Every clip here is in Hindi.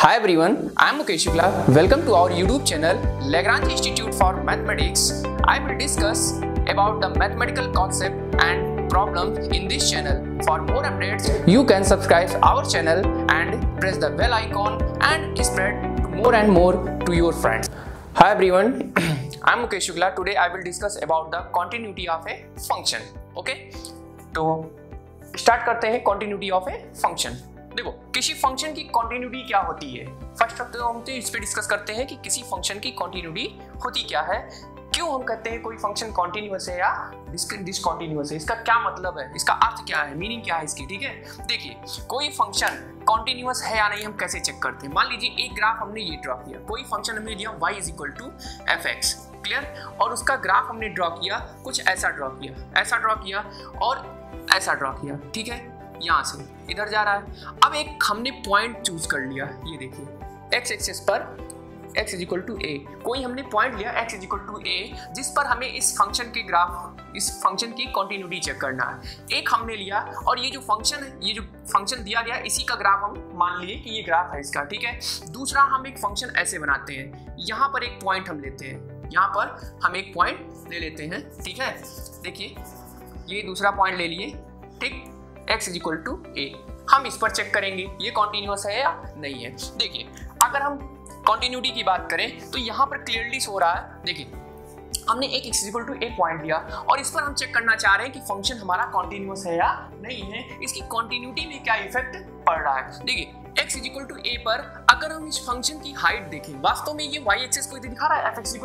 Hi everyone, I am Mukesh Shukla. Welcome to our YouTube channel Lagrange Institute for Mathematics. I will discuss about the mathematical concept and problems in this channel. For more updates, you can subscribe our channel and press the bell icon and spread more and more to your friends. Hi everyone, I am Mukesh Shukla. Today I will discuss about the continuity of a function. Okay? तो स्टार्ट करते हैं continuity of a function. देखो किसी फंक्शन की कंटिन्यूटी क्या होती है। फर्स्ट तो हम तो इस पे डिस्कस करते हैं कि किसी फंक्शन की कंटिन्यूटी होती क्या है, क्यों हम कहते हैं कोई फंक्शन कंटिन्यूअस है या डिसकंटिन्यूअस है, इसका क्या मतलब है, इसका अर्थ क्या है, मीनिंग क्या है इसकी। ठीक है, देखिए कोई फंक्शन कंटिन्यूअस है या नहीं हम कैसे चेक करते हैं। मान लीजिए एक ग्राफ हमने ये ड्रॉ किया, कोई फंक्शन हमने दिया y = fx, क्लियर, और उसका ग्राफ हमने ड्रॉ किया, कुछ ऐसा ड्रॉ किया, ऐसा ड्रॉ किया और ऐसा ड्रॉ किया। ठीक है, यहाँ से इधर जा रहा है। अब एक हमने पॉइंट चूज कर लिया, ये देखिए x एक्सिस पर x = a, कोई हमने पॉइंट लिया x = a जिस पर हमें इस फंक्शन के ग्राफ, इस फंक्शन की कंटिन्यूटी चेक करना है। एक हमने लिया और ये जो फंक्शन है, ये जो फंक्शन दिया गया इसी का ग्राफ हम मान लिए कि ये ग्राफ है इसका। ठीक है, दूसरा हम एक फंक्शन ऐसे बनाते हैं, यहाँ पर एक पॉइंट हम लेते हैं, यहाँ पर हम एक पॉइंट ले लेते हैं। ठीक है, देखिए ये दूसरा पॉइंट ले लिए, ठीक, x = a। हम इस पर चेक करेंगे ये कॉन्टिन्यूअस है या नहीं है। देखिए अगर हम कॉन्टिन्यूटी की बात करें तो यहाँ पर क्लियरली शो रहा है, देखिए हमने एक x = a पॉइंट लिया और इस पर हम चेक करना चाह रहे हैं कि फंक्शन हमारा कॉन्टिन्यूअस है या नहीं है, इसकी कॉन्टिन्यूटी में क्या इफेक्ट पड़ रहा है। देखिए x = a पर अगर हम इस फंक्शन की हाइट देखें, वास्तव में ये y एक्सिस को ही दिखा रहा है, fx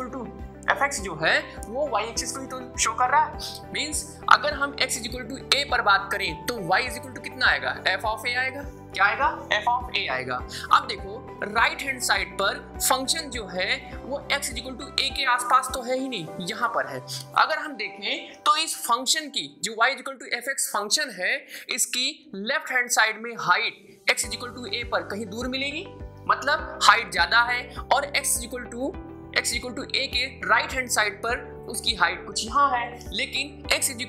जो है वो y एक्सिस को ही तो शो कर रहा है। मींस अगर हम x = a पर बात करें तो y = कितना आएगा, f(a) आएगा। क्या आएगा, f(a) आएगा। अब देखो राइट हैंड साइड पर फंक्शन जो है वो x = a के आसपास तो है ही नहीं, यहाँ पर है। अगर हम देखें तो इस फंक्शन की जो y = fx फंक्शन है, इसकी लेफ्ट हैंड साइड में हाइट x = a पर कहीं दूर मिलेगी, मतलब हाइट ज्यादा है, और x = a के राइट हैंड साइड पर उसकी हाइट कुछ यहाँ है, लेकिन x = a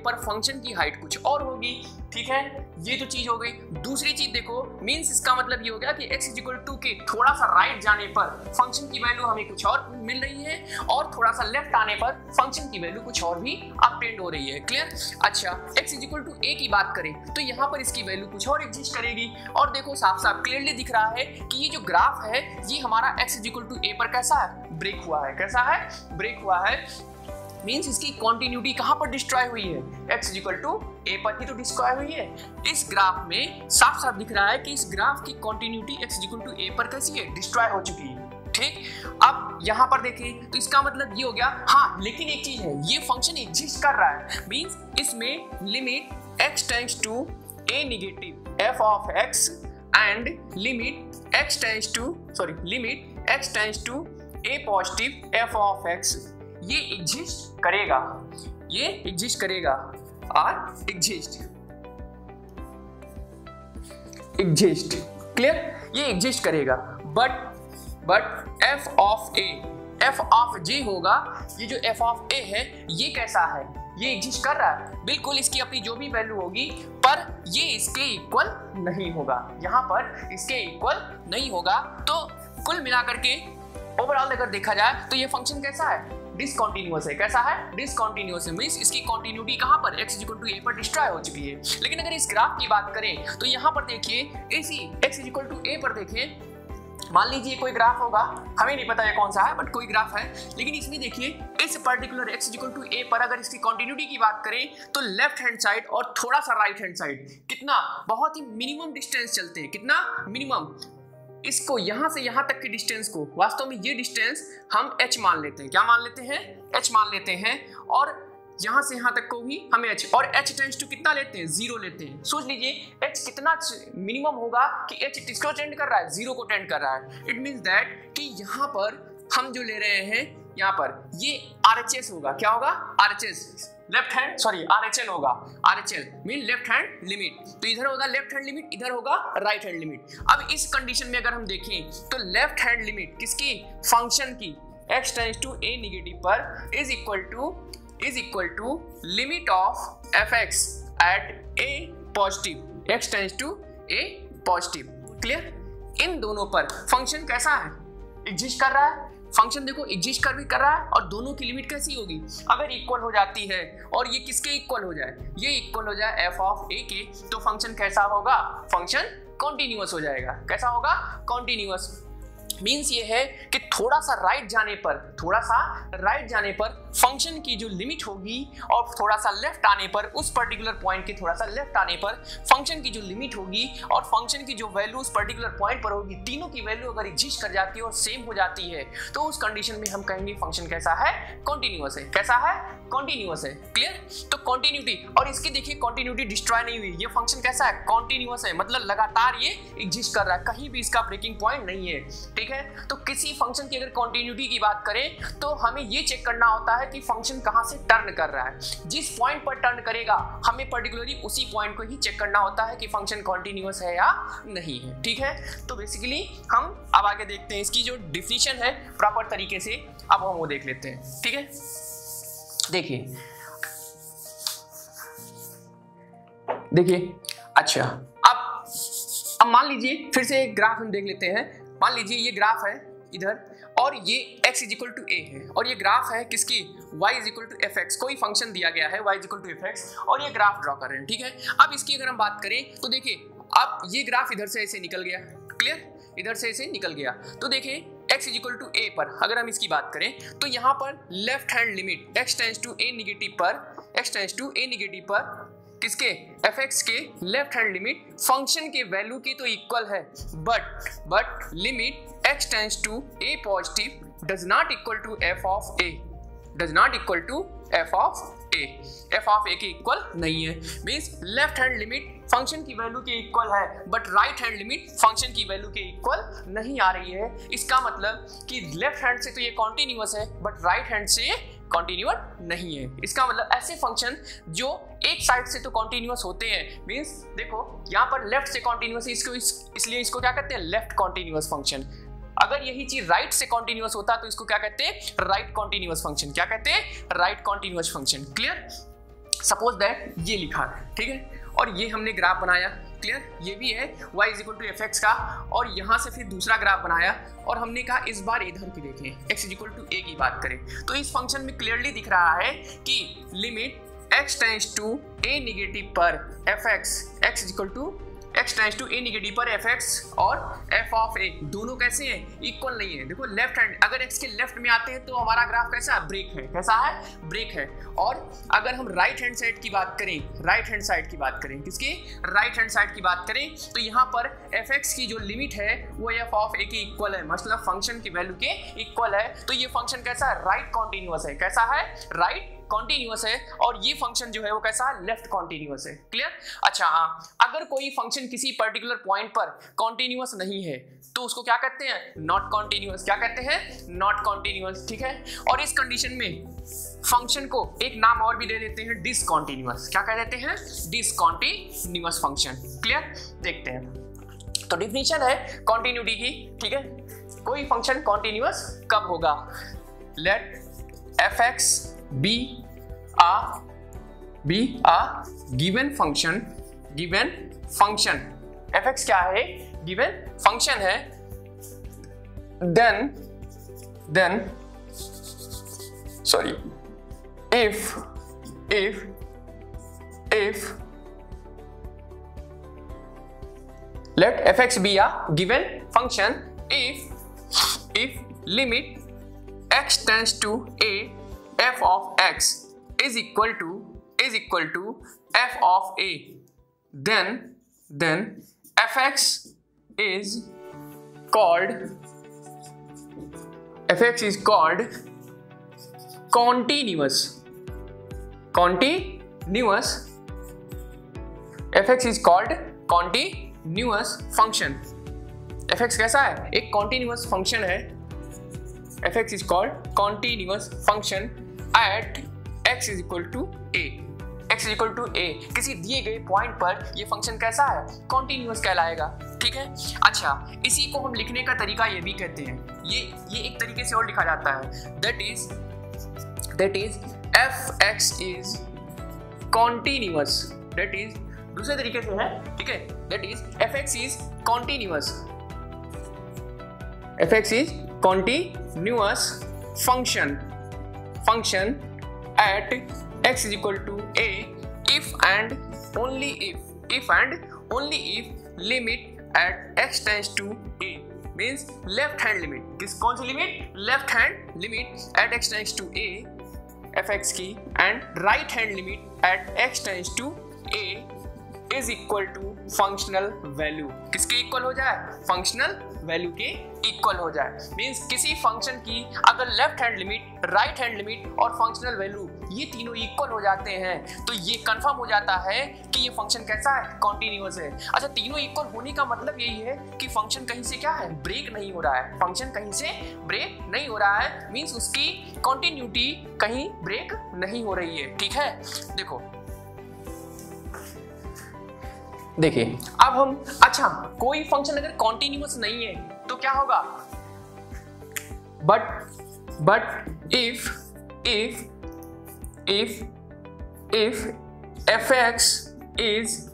पर फंक्शन की हाइट कुछ और होगी। ठीक है, ये तो चीज हो गई। दूसरी चीज देखो, मींस इसका मतलब ये हो गया कि x = के थोड़ा सा राइट जाने पर फंक्शन की वैल्यू हमें कुछ और मिल रही है, और थोड़ा सा लेफ्ट आने पर फंक्शन की वैल्यू कुछ और भी अपडेट हो रही है। क्लियर। अच्छा, x = a की बात करें तो यहाँ पर इसकी वैल्यू कुछ और एग्जिस्ट करेगी, और देखो साफ साफ क्लियरली दिख रहा है कि ये जो ग्राफ है ये हमारा x = a पर कैसा है, ब्रेक हुआ है। कैसा है, ब्रेक हुआ है। मींस इसकी कंटिन्यूटी कहां पर डिस्ट्रॉय हुई है, x = a पर ही तो डिस्ट्रॉय हुई है। इस ग्राफ में साफ साफ दिख रहा है कि इस ग्राफ की कंटिन्यूटी x = a पर कैसी है, डिस्ट्रॉय हो चुकी है। ठीक, अब यहाँ पर देखें तो इसका मतलब ये हो गया। हाँ, लेकिन एक चीज है, ये फंक्शन एग्जिस्ट कर रहा है, मींस इसमें limit x → a negative f(x) and limit x → a positive f(x) ये एग्जिस्ट करेगा, ये एग्जिस्ट करेगा, और एग्जिस्ट क्लियर, ये एग्जिस्ट करेगा। बट f(j) होगा, ये जो f(a) है ये कैसा है, ये एग्जिस्ट कर रहा है, बिल्कुल इसकी अपनी जो भी वैल्यू होगी, पर ये इसके इक्वल नहीं होगा, यहाँ पर इसके इक्वल नहीं होगा। तो कुल मिलाकर के ओवरऑल अगर देखा जाए तो ये फंक्शन कैसा है, डिसकंटिन्यूअस है। कैसा है, डिसकंटिन्यूअस है। मींस इसकी कंटिन्यूटी कहां पर, x = a पर डिस्ट्रॉय हो चुकी है। लेकिन अगर इस ग्राफ की बात करें तो यहाँ पर देखिए, इसी x = a पर देखिए, मान लीजिए कोई ग्राफ होगा, हमें नहीं पता ये कौन सा है, बट कोई ग्राफ है, लेकिन इसमें देखिए इस पर्टिकुलर x = a पर अगर इसकी कंटिन्यूटी की बात करें तो लेफ्ट हैंड साइड और थोड़ा सा राइट हैंड साइड कितना, बहुत ही मिनिमम डिस्टेंस चलते हैं। कितना मिनिमम, इसको यहां से यहां तक की डिस्टेंस को, वास्तव में ये डिस्टेंस हम h मान लेते हैं। क्या मान लेते हैं, h मान लेते हैं, और यहां से यहां तक को भी हमें h, और h → कितना लेते हैं, 0 लेते हैं। सोच लीजिए h कितना मिनिमम होगा कि h किसको टेंड कर रहा है, 0 को टेंड कर रहा है। इट मींस दैट कि यहाँ पर हम जो ले रहे हैं, यहाँ पर ये RHS होगा। क्या होगा, RHS, RHL होगा। RHL mean left hand limit, तो इधर होगा लेफ्ट हैंड लिमिट, इधर होगा राइट हैंड लिमिट। अब इस कंडीशन में अगर हम देखें तो लेफ्ट हैंड लिमिट किसकी, फंक्शन की x → a नेगेटिव पर is equal to limit of fx at a positive, x → a positive. Clear, इन दोनों पर फंक्शन कैसा है, एग्जिस्ट कर रहा है। फंक्शन देखो एग्जिस्ट कर रहा है और दोनों की लिमिट कैसी होगी, अगर इक्वल हो जाती है और ये किसके इक्वल हो जाए, ये इक्वल हो जाए f ऑफ a के, तो फंक्शन कैसा होगा, फंक्शन कॉन्टिन्यूअस हो जाएगा। कैसा होगा, कॉन्टिन्यूअस। मीन्स ये है कि थोड़ा सा राइट जाने पर फंक्शन की जो लिमिट होगी और थोड़ा सा लेफ्ट आने पर, उस पर्टिकुलर पॉइंट के थोड़ा सा लेफ्ट आने पर फंक्शन की जो लिमिट होगी और फंक्शन की जो वैल्यू उस पर्टिकुलर पॉइंट पर होगी, तीनों की वैल्यू अगर एग्जिस्ट कर जाती है और सेम हो जाती है, तो उस कंडीशन में हम कहेंगे फंक्शन कैसा है, कॉन्टिन्यूअस है। कैसा है, कॉन्टिन्यूअस है। क्लियर। तो कॉन्टिन्यूटी, और इसकी देखिए कॉन्टिन्यूटी डिस्ट्रॉय नहीं हुई, ये फंक्शन कैसा है, कॉन्टिन्यूअस है, मतलब लगातार ये एग्जिस्ट कर रहा है, कहीं भी इसका ब्रेकिंग पॉइंट नहीं है। ठीक है। तो किसी फंक्शन की अगर कॉन्टिन्यूटी की बात करें तो हमें ये चेक करना होता है कि फंक्शन कहां से टर्न कर रहा है। जिस पॉइंट पर टर्न करेगा हमें पर्टिकुलरली उसी पॉइंट को ही चेक करना होता है कि फंक्शन कॉन्टिन्यूअस है या नहीं है। ठीक है। तो बेसिकली हम अब आगे देखते हैं इसकी जो डिफिनीशन है प्रॉपर तरीके से, अब हम वो देख लेते हैं। ठीक है। देखिए अच्छा, अब मान लीजिए फिर से एक ग्राफ हम देख लेते हैं। मान लीजिए ये ग्राफ है इधर और ये x इक्वल टू a है और ये ग्राफ है किसकी, y इक्वल टू fx, कोई फंक्शन दिया गया है y इक्वल टू fx और ये ग्राफ ड्रॉ कर रहे हैं। ठीक है। अब इसकी अगर हम बात करें तो देखिए अब ये ग्राफ इधर से ऐसे निकल गया, क्लियर, इधर से ऐसे निकल गया। तो देखिए x इक्वल टू a पर अगर हम इसकी बात करें तो यहाँ पर left hand limit x tends to a negative पर किसके, fx के लेफ्ट हैंड लिमिट फंक्शन के वैल्यू की तो इक्वल है, but limit x tends to a positive does not equal to f of a, f of a के इक्वल नहीं है। Means left hand limit function की वैल्यू के इक्वल है but right hand limit function की वैल्यू के इक्वल नहीं आ रही है। इसका मतलब कि लेफ्ट हैंड से तो ये कॉन्टिन्यूअस है बट राइट हैंड से ये कॉन्टिन्यूअस नहीं है। इसका मतलब ऐसे फंक्शन जो एक साइड से तो कॉन्टिन्यूअस होते हैं, मींस देखो यहाँ पर लेफ्ट से कॉन्टिन्यूअस है, इसलिए इसको क्या कहते हैं, लेफ्ट कॉन्टिन्यूअस फंक्शन। अगर यही चीज राइट से कॉन्टिन्यूअस होता तो इसको क्या कहते हैं, राइट कॉन्टिन्यूअस फंक्शन। क्या कहते हैं, right continuous function. Clear. Suppose that ये लिखा है, ठीक है, और ये हमने ग्राफ बनाया, क्लियर, ये भी है y इक्वल टू fx का, और यहाँ से फिर दूसरा ग्राफ बनाया और हमने कहा इस बार इधर की देखें, x इक्वल टू a की बात करें तो इस फंक्शन में क्लियरली दिख रहा है कि limit x tends to a negative पर fx, x equal to x tends to a negative पर fx और f ऑफ a दोनों कैसे हैं, इक्वल नहीं है। देखो लेफ्ट हैंड, अगर x के लेफ्ट में आते हैं तो हमारा ग्राफ कैसा है, ब्रेक है। कैसा है, ब्रेक है। और अगर हम राइट हैंड साइड की बात करें, किसकी, राइट हैंड साइड की बात करें तो यहाँ पर fx की जो लिमिट है वो f ऑफ a के इक्वल है, मतलब फंक्शन की वैल्यू के इक्वल है। तो ये फंक्शन कैसा है, राइट कॉन्टिन्यूअस है। कैसा है, राइट कॉन्टिन्यूअस है। और ये फंक्शन जो है वो कैसा है, लेफ्ट कॉन्टिन्यूअस है। क्लियर। अच्छा, अगर कोई फंक्शन किसी पर्टिकुलर पॉइंट पर कॉन्टिन्यूअस नहीं है तो उसको क्या कहते हैं, नॉट कॉन्टिन्यूअस। क्या कहते हैं, नॉट कॉन्टिन्यूअस। ठीक है। और इस कंडीशन में फंक्शन को एक नाम और भी दे देते हैं, डिसकॉन्टिन्यूअस। क्या कह देते हैं, डिसकॉन्टिन्यूअस फंक्शन। क्लियर। देखते हैं तो डिफिनीशन है कॉन्टिन्यूटी की। ठीक है। कोई फंक्शन कॉन्टिन्यूअस कब होगा, late fx be a given function, fx क्या है, given function है, then sorry, if let fx be a given function if limit x tends to a f of x is equal to f of a, then fx is called continuous fx is called continuous function। fx कैसा है, एक continuous function है। fx is called continuous function at x is equal to a, किसी दिए गए पॉइंट पर ये फंक्शन कैसा है, कॉन्टिन्यूअस कहलाएगा। ठीक है। अच्छा, इसी को हम लिखने का तरीका ये भी कहते हैं, ये एक तरीके से और लिखा जाता है, that is fx is continuous, that is दूसरे तरीके से है। ठीक है। That is fx is continuous fx is continuous function at x is equal to a if and only if limit at x tends to a means left hand limit, कौन सी limit? Left hand limit at x tends to a fx की and right hand limit at x tends to a is equal to functional value. किसके इक्वल हो जाए? फंक्शनल वैल्यू के इक्वल हो जाए। मींस किसी फंक्शन की अगर left hand limit, right hand limit और फंक्शनल वैल्यू ये तीनों इक्वल हो जाते हैं तो ये कंफर्म हो जाता है कि ये फंक्शन कैसा है? कॉन्टिन्यूअस है। अच्छा, तीनों इक्वल होने का मतलब यही है कि फंक्शन कहीं से क्या है? ब्रेक नहीं हो रहा है। फंक्शन कहीं से ब्रेक नहीं हो रहा है मींस उसकी कॉन्टिन्यूटी कहीं ब्रेक नहीं हो रही है। ठीक है, देखिए अब हम, अच्छा कोई फंक्शन अगर कॉन्टिन्यूअस नहीं है तो क्या होगा? But if fx is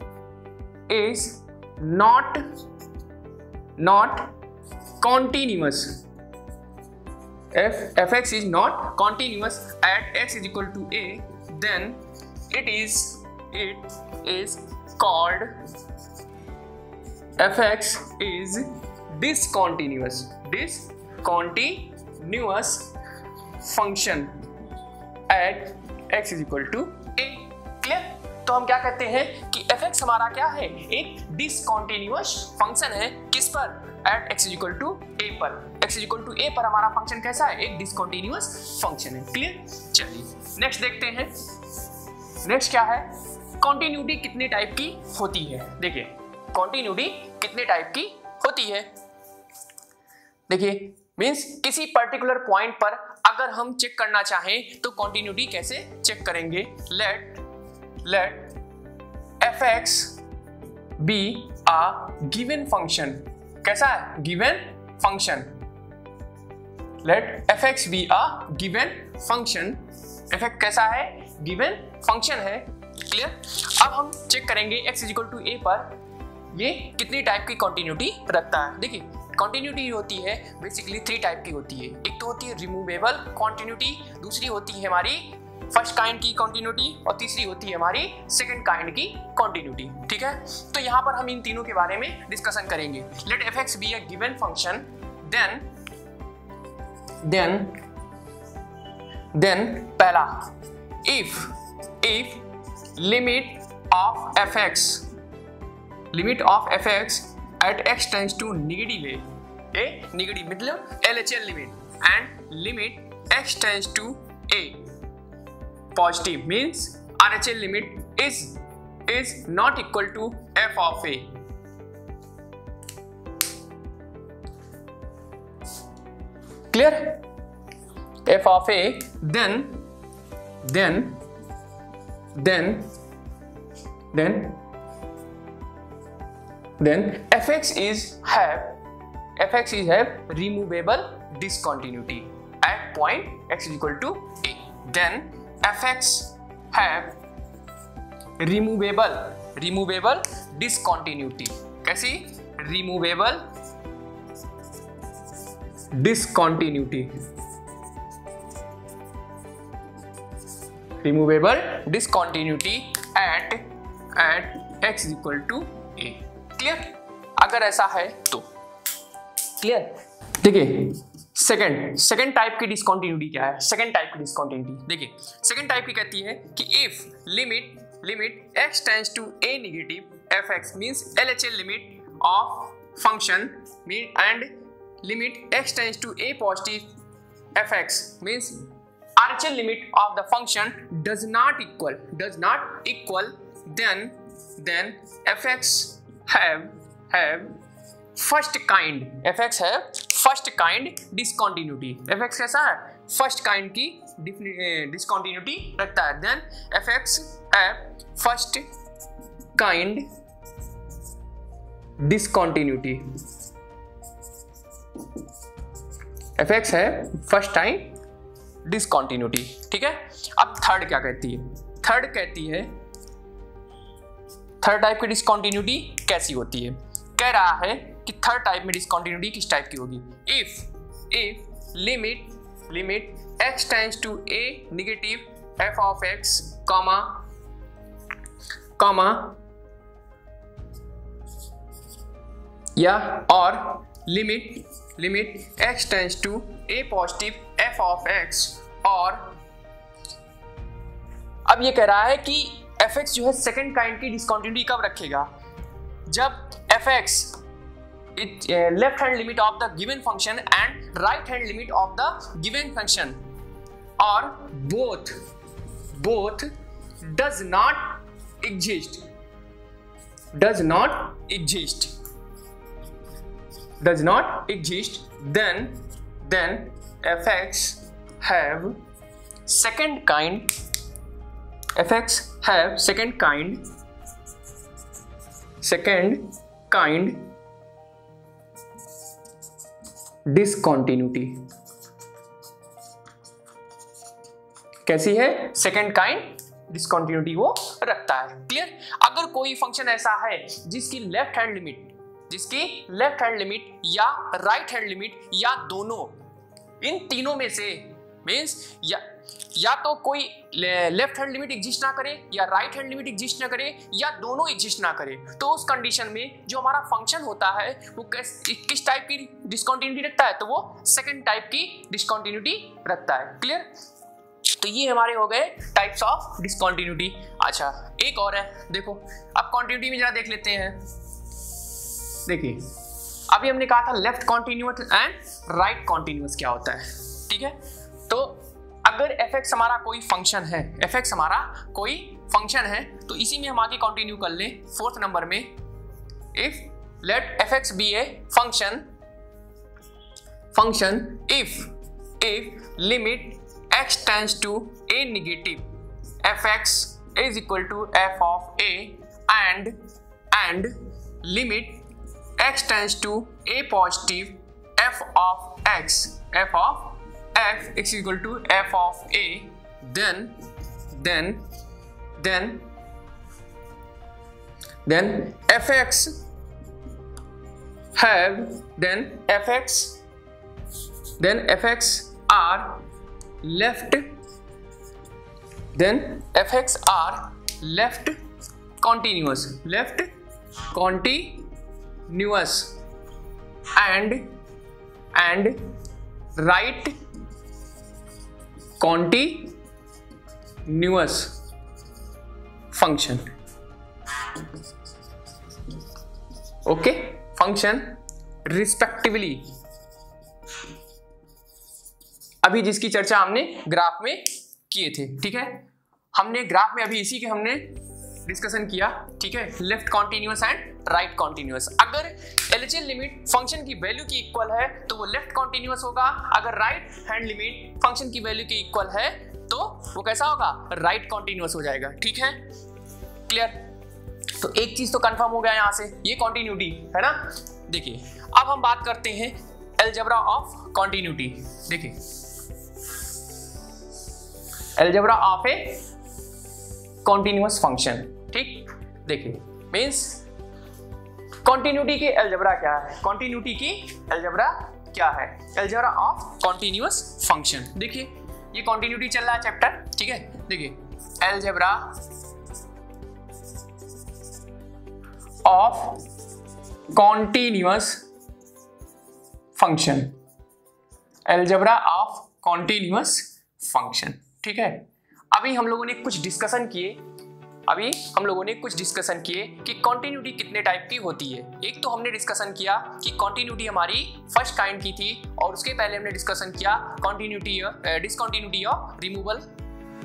not continuous, if fx is not continuous at x is equal to a, then it is called fx is discontinuous function at x is equal to a। Clear? तो हम क्या कहते हैं कि fx हमारा क्या है? एक डिसकॉन्टिन्यूअस फंक्शन है। किस पर? At x is equal to a पर। x is equal to a पर हमारा फंक्शन कैसा है? एक डिसकॉन्टिन्यूअस फंक्शन है। क्लियर? चलिए नेक्स्ट देखते हैं। नेक्स्ट क्या है? कॉन्टिन्यूटी कितने टाइप की होती है? देखिए कॉन्टिन्यूटी कितने टाइप की होती है? देखिए मींस किसी पर्टिकुलर पॉइंट पर अगर हम चेक करना चाहें तो कॉन्टिन्यूटी कैसे चेक करेंगे? Let fx be a given function। कैसा है? Given function. Let fx be a given function। fx कैसा है? गिवन फंक्शन है। क्लियर? अब हम चेक करेंगे x is equal to a पर ये कितनी टाइप की कॉन्टिन्यूटी रखता है। देखिए कॉन्टिन्यूटी होती है बेसिकली 3 टाइप की होती है। एक तो होती है रिमूवेबल कॉन्टिन्यूटी, दूसरी होती है हमारी फर्स्ट काइंड की कॉन्टिन्यूटी और तीसरी होती है हमारी सेकंड काइंड की कॉन्टिन्यूटी। ठीक है, तो यहाँ पर हम इन तीनों के बारे में डिस्कशन करेंगे। Let fx be a given function, then पहला if limit of fx at x tends to negative a, negative मतलब LHL limit, and limit x tends to a positive means RHL limit is not equal to f of a। clear? f of a, then fx is have removable discontinuity at point x is equal to a। then fx have removable discontinuity। कैसी? removable discontinuity at x is equal to a। Clear? अगर ऐसा है तो क्लियर। देखिए सेकंड टाइप की डिसकंटिन्यूटी क्या है? सेकंड टाइप की डिसकंटिन्यूटी देखिए सेकंड टाइप की कहती है कि if limit x tends to a negative fx means LHL limit of function and limit x tends to a positive fx means RHL limit of the function does not equal then fx have first kind discontinuity। fx कैसा है? फर्स्ट काइंड की डिसकंटिन्यूटी रखता है। then fx have first kind discontinuity। fx है फर्स्ट टाइम डिसकंटिन्यूटी। ठीक है, अब थर्ड क्या कहती है? थर्ड टाइप की डिसकंटिन्यूटी कैसी होती है? कह रहा है कि थर्ड टाइप में डिसकंटिन्यूटी किस टाइप की होगी। If limit x tends to a negative f of x comma या और limit x tends to a positive f of x, और अब ये कह रहा है कि fx जो है सेकंड काइंड की डिसकंटिन्यूटी कब रखेगा, जब fx left hand limit of the given function and right hand limit of the given function और both does not exist, then fx have second kind discontinuity. कैसी है? सेकंड काइंड डिसकंटिन्यूटी वो रखता है। क्लियर? अगर कोई फंक्शन ऐसा है जिसकी लेफ्ट हैंड लिमिट या राइट हैंड लिमिट या दोनों, इन तीनों में से मींस या तो कोई लेफ्ट हैंड लिमिट एग्जिस्ट ना करे या राइट हैंड लिमिट एग्जिस्ट ना करे या दोनों एग्जिस्ट ना करे, तो उस कंडीशन में जो हमारा फंक्शन होता है वो किस टाइप की डिसकंटिन्यूटी रखता है, तो वो सेकंड टाइप की डिसकंटिन्यूटी रखता है। क्लियर? तो ये हमारे हो गए टाइप्स ऑफ डिसकंटिन्यूटी। अच्छा, एक और है, देखो अब कंटिन्यूटी में जरा देख लेते हैं। देखिए अभी हमने कहा था left continuous and right continuous क्या होता है। ठीक है, तो अगर fx हमारा कोई फंक्शन है तो इसी में हम आगे कंटिन्यू कर लें फोर्थ नंबर में। If let fx be a function if limit x tends to a negative fx is equal to f of a and limit x tends to a positive f of x is equal to f of a, then fx are left continuous and right continuous function। Okay, function respectively. अभी जिसकी चर्चा हमने ग्राफ में किए थे, ठीक है, हमने ग्राफ में अभी इसी के हमने डिस्कशन किया। ठीक है, left continuous and right continuous. अगर एलएचएल लिमिट फंक्शन की वैल्यू की इक्वल है तो वो लेफ्ट कॉन्टिन्यूअस होगा, अगर राइट हैंड लिमिट फंक्शन की वैल्यू की इक्वल है तो वो कैसा होगा, राइट कॉन्टिन्यूअस हो जाएगा। ठीक है, क्लियर? तो एक चीज तो कंफर्म हो गया यहां से, ये कॉन्टिन्यूटी है ना। देखिए अब हम बात करते हैं अलजेब्रा ऑफ कॉन्टिन्यूटी। देखिए algebra of A continuous function. ठीक, देखिए मींस कॉन्टिन्यूटी की अलजेब्रा क्या है, कॉन्टिन्यूटी की अलजेब्रा क्या है, अलजेब्रा ऑफ कॉन्टिन्यूअस फंक्शन। देखिए ये कॉन्टिन्यूटी चल रहा है चैप्टर। ठीक है, देखिए algebra of continuous function, algebra of continuous function. ठीक है, अभी हम लोगों ने कुछ डिस्कशन किए कि कॉन्टिन्यूटी कितने टाइप की होती है। एक तो हमने डिस्कशन किया कि कॉन्टिन्यूटी हमारी फर्स्ट काइंड की थी, और उसके पहले हमने डिस्कशन किया डिसकंटिन्यूटी ऑफ रिमूवल।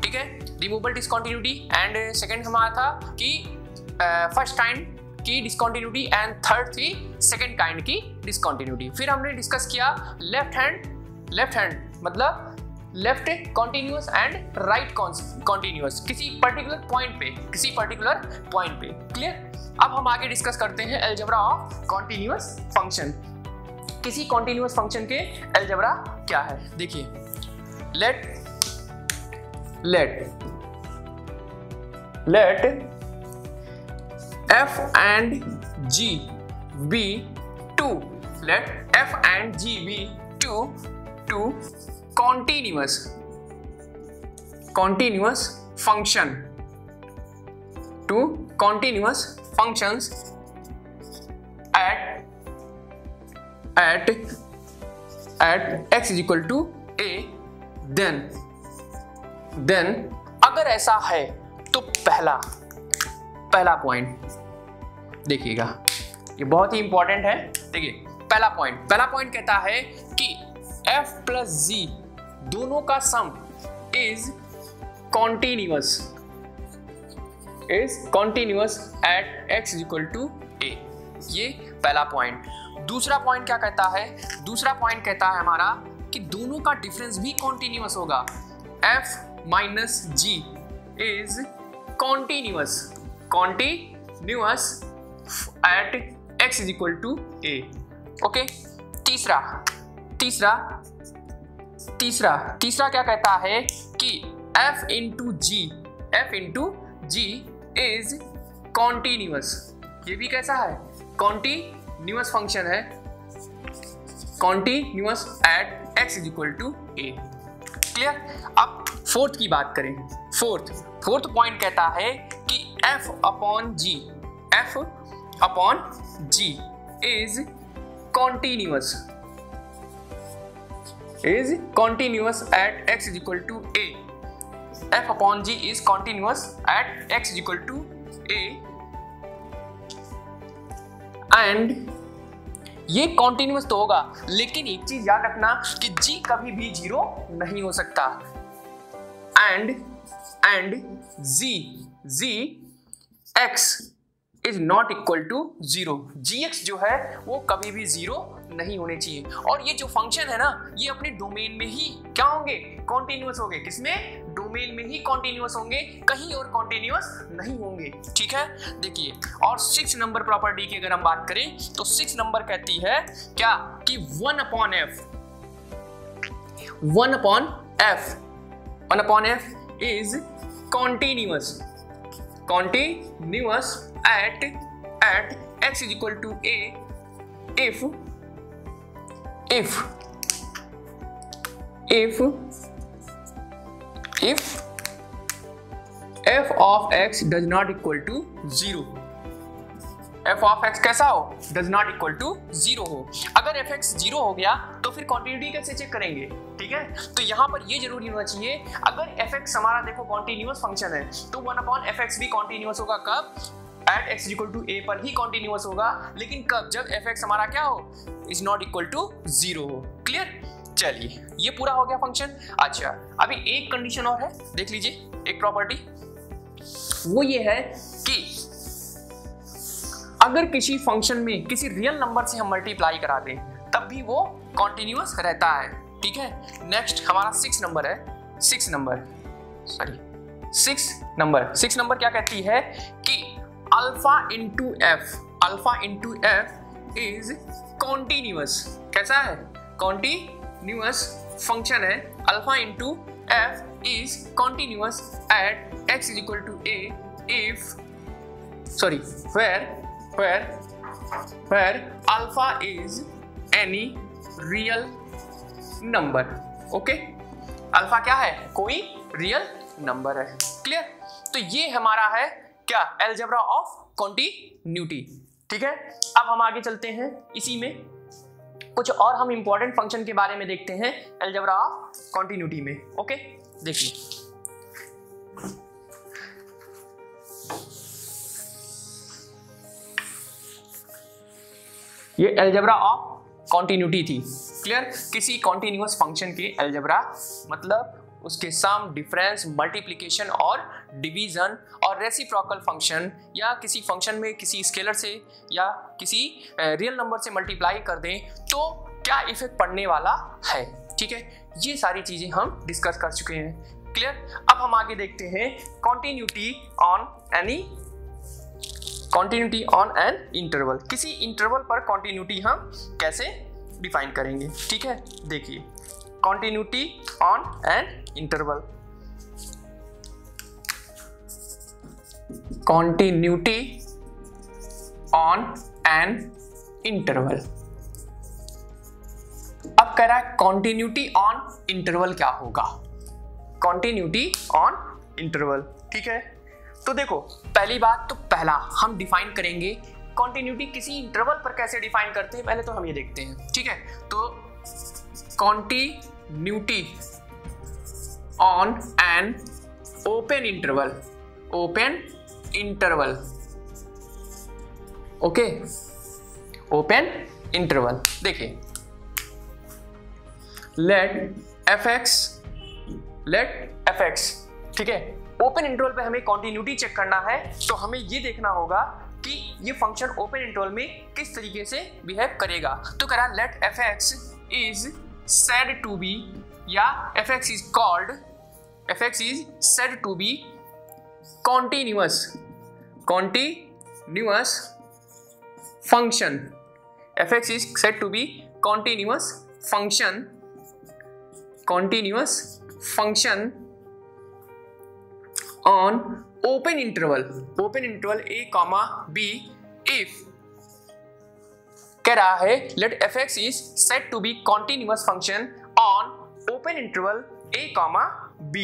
ठीक है, रिमूवल डिसकंटिन्यूटी। एंड सेकंड हमारा था कि फर्स्ट काइंड की डिसकंटिन्यूटी एंड थर्ड थी सेकंड काइंड की डिसकंटिन्यूटी। फिर हमने डिस्कस किया लेफ्ट हैंड मतलब left continuous and right continuous किसी पर्टिकुलर पॉइंट पे। क्लियर? अब हम आगे डिस्कस करते हैं अलजेब्रा ऑफ कॉन्टिन्यूअस फंक्शन। किसी कॉन्टिन्यूअस फंक्शन के अलजेब्रा क्या है। देखिए late f and g be two 2, let f and g be two continuous function, two continuous functions at x is equal to a, then अगर ऐसा है तो पहला पॉइंट देखिएगा, ये बहुत ही इंपॉर्टेंट है। देखिए पहला पॉइंट कहता है कि f प्लस g दोनों का sum is continuous at x is equal to a, ये पहला पॉइंट। दूसरा पॉइंट क्या कहता है? दूसरा पॉइंट कहता है हमारा कि दोनों का डिफरेंस भी कॉन्टिन्यूअस होगा। f minus g is continuous at x is equal to a। Okay, तीसरा क्या कहता है कि f into G is continuous. ये भी कैसा है? कॉन्टिन्यूअस फंक्शन है, continuous at x is equal to a। Clear? अब फोर्थ की बात करें। फोर्थ पॉइंट कहता है कि f upon g is continuous at x is equal to a। f upon g is continuous at x is equal to a and ये continuous तो होगा, लेकिन एक चीज याद रखना कि g कभी भी 0 नहीं हो सकता and x is not equal to 0। gx जो है वो कभी भी 0 नहीं होने चाहिए। और ये जो फंक्शन है ना, ये अपने डोमेन में ही क्या होंगे? कॉन्टिन्यूअस होंगे। किसमें? डोमेन में ही कॉन्टिन्यूअस होंगे, कहीं और कॉन्टिन्यूअस नहीं होंगे। ठीक है, देखिए। और 6 नंबर प्रॉपर्टी की अगर हम बात करें तो 6 नंबर कहती है क्या कि 1 upon f is continuous at x is equal to a if f of x does not equal to 0। f of x कैसा हो? does not equal to 0 हो। अगर fx 0 हो गया तो फिर कॉन्टिन्यूटी कैसे चेक करेंगे? ठीक है, तो यहां पर ये जरूरी होना चाहिए, अगर fx हमारा देखो कॉन्टिन्यूअस फंक्शन है तो 1 अपॉन fx भी कॉन्टिन्यूअस होगा। कब? At x equal to a पर ही कॉन्टिन्यूअस होगा, लेकिन कब? जब fx हमारा क्या हो? इज नॉट इक्वल टू 0 हो। क्लियर? चलिए, ये पूरा हो गया फंक्शन। अच्छा, अभी एक कंडीशन और है, देख लीजिए एक प्रॉपर्टी, वो ये है कि अगर किसी फंक्शन में किसी रियल नंबर से हम मल्टीप्लाई करा दें तब भी वो कॉन्टिन्यूअस रहता है। ठीक है, नेक्स्ट हमारा 6 नंबर क्या कहती है कि alpha into f is continuous. कैसा है? कॉन्टिन्यूअस फंक्शन है। Alpha into f is continuous at x is equal to a where alpha is any real number। Okay, alpha क्या है? कोई रियल नंबर है। क्लियर? तो ये हमारा है क्या? Algebra of continuity. ठीक है, अब हम आगे चलते हैं, इसी में कुछ और हम इंपॉर्टेंट फंक्शन के बारे में देखते हैं अलजेब्रा ऑफ कॉन्टिन्यूटी में। ओके, देखिए ये अलजेब्रा ऑफ कॉन्टिन्यूटी थी। क्लियर? किसी कॉन्टिन्यूअस फंक्शन के अलजेब्रा मतलब उसके सम, डिफरेंस, मल्टीप्लिकेशन और डिवीजन और रेसिप्रोकल फंक्शन, या किसी फंक्शन में किसी स्केलर से या किसी रियल नंबर से मल्टीप्लाई कर दें तो क्या इफेक्ट पड़ने वाला है। ठीक है, ये सारी चीजें हम डिस्कस कर चुके हैं। क्लियर? अब हम आगे देखते हैं कॉन्टिन्यूटी ऑन एन इंटरवल। किसी इंटरवल पर कॉन्टिन्यूटी हम कैसे डिफाइन करेंगे। ठीक है, देखिए continuity on an interval। continuity on an interval अब कह रहा है कॉन्टिन्यूटी ऑन इंटरवल क्या होगा, कॉन्टिन्यूटी ऑन इंटरवल। ठीक है, तो देखो पहली बात तो पहला हम डिफाइन करेंगे कॉन्टिन्यूटी किसी इंटरवल पर कैसे डिफाइन करते हैं, पहले तो हम ये देखते हैं। ठीक है, तो continuity on an open interval, open interval, okay, open interval. देखिए लेट एफ एक्स, ठीक है, ओपन इंटरवल पे हमें कॉन्टिन्यूटी चेक करना है, तो हमें ये देखना होगा कि ये फंक्शन ओपन इंटरवल में किस तरीके से बिहेव करेगा। तो कह रहा let F x is said to be, या F x is called, F x is said to be continuous, continuous function, F x is said to be continuous function, continuous function on open interval a comma b if कह रहा है let fx is said to be continuous function on open interval a comma b,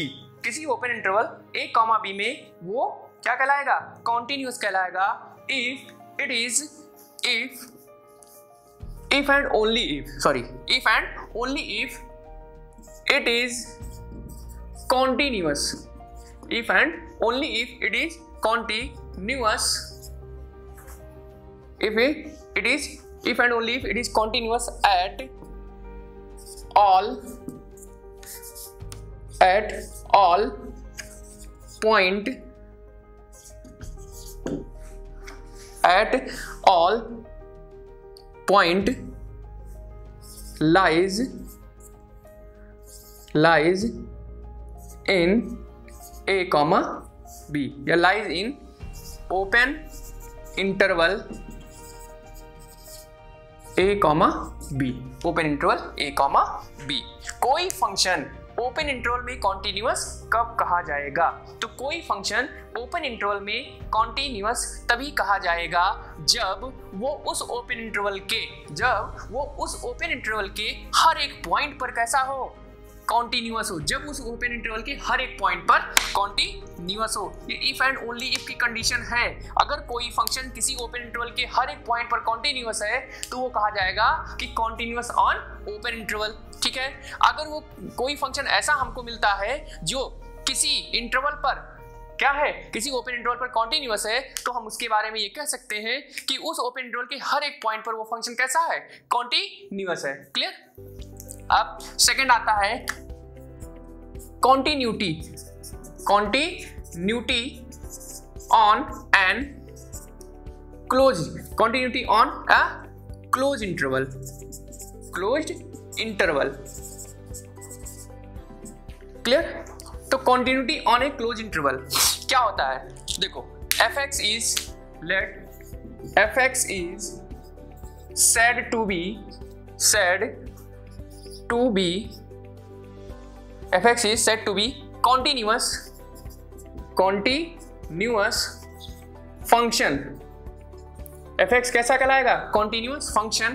किसी open interval a comma b में वो क्या कहलाएगा, continuous कहलाएगा if it is if and only if it is continuous, if and only if it is continuous, if and only if it is continuous at all point lies in a comma b, या lies in open interval a comma b, open interval a comma b। कोई फंक्शन ओपन इंटरवल में कॉन्टिन्यूअस कब कहा जाएगा, तो कोई फंक्शन ओपन इंटरवल में कॉन्टिन्यूअस तभी कहा जाएगा जब वो उस ओपन इंटरवल के हर एक पॉइंट पर कैसा हो, कॉन्टिन्यूअस हो, जब उस ओपन इंटरवल के हर एक पॉइंट पर कॉन्टिन्यूअस हो। ये इफ एंड ओनली इफ की कंडीशन है। अगर कोई फंक्शन किसी ओपन इंटरवल के हर एक पॉइंट पर कॉन्टिन्यूअस है तो वो कहा जाएगा कि कॉन्टिन्यूअस ऑन ओपन इंटरवल। ठीक है, अगर वो कोई फंक्शन ऐसा हमको मिलता है जो किसी इंटरवल पर क्या है, किसी ओपन इंटरवल पर कॉन्टिन्यूअस है, तो हम उसके बारे में ये कह सकते हैं कि उस ओपन इंटरवल के हर एक पॉइंट पर वो फंक्शन कैसा है, कॉन्टिन्यूअस है। क्लियर। अब सेकंड आता है continuity on an continuity on a close interval. Clear. तो continuity on a close interval क्या होता है, देखो F x is said to be fx is said to be continuous function। fx कैसा कहलाएगा, continuous function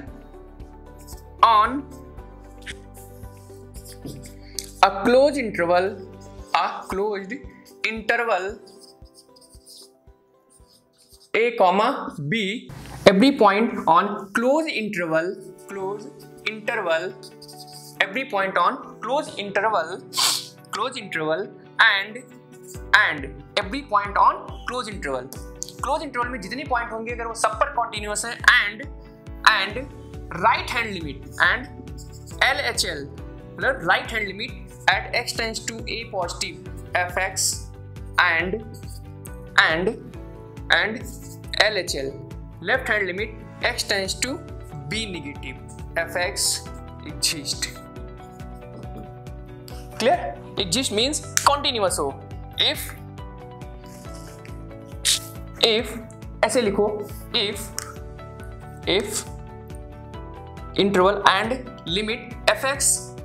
on a closed interval a comma b, every point on closed interval every point on closed interval and every point on closed interval में जितने पॉइंट होंगे अगर वो सब पर कॉन्टिन्यूअस है and right hand limit and LHL मतलब right hand limit at x tends to a positive fx and LHL left hand limit x tends to b negative fx exist। clear। exist means continuous हो। if ऐसे लिखो if interval and limit fx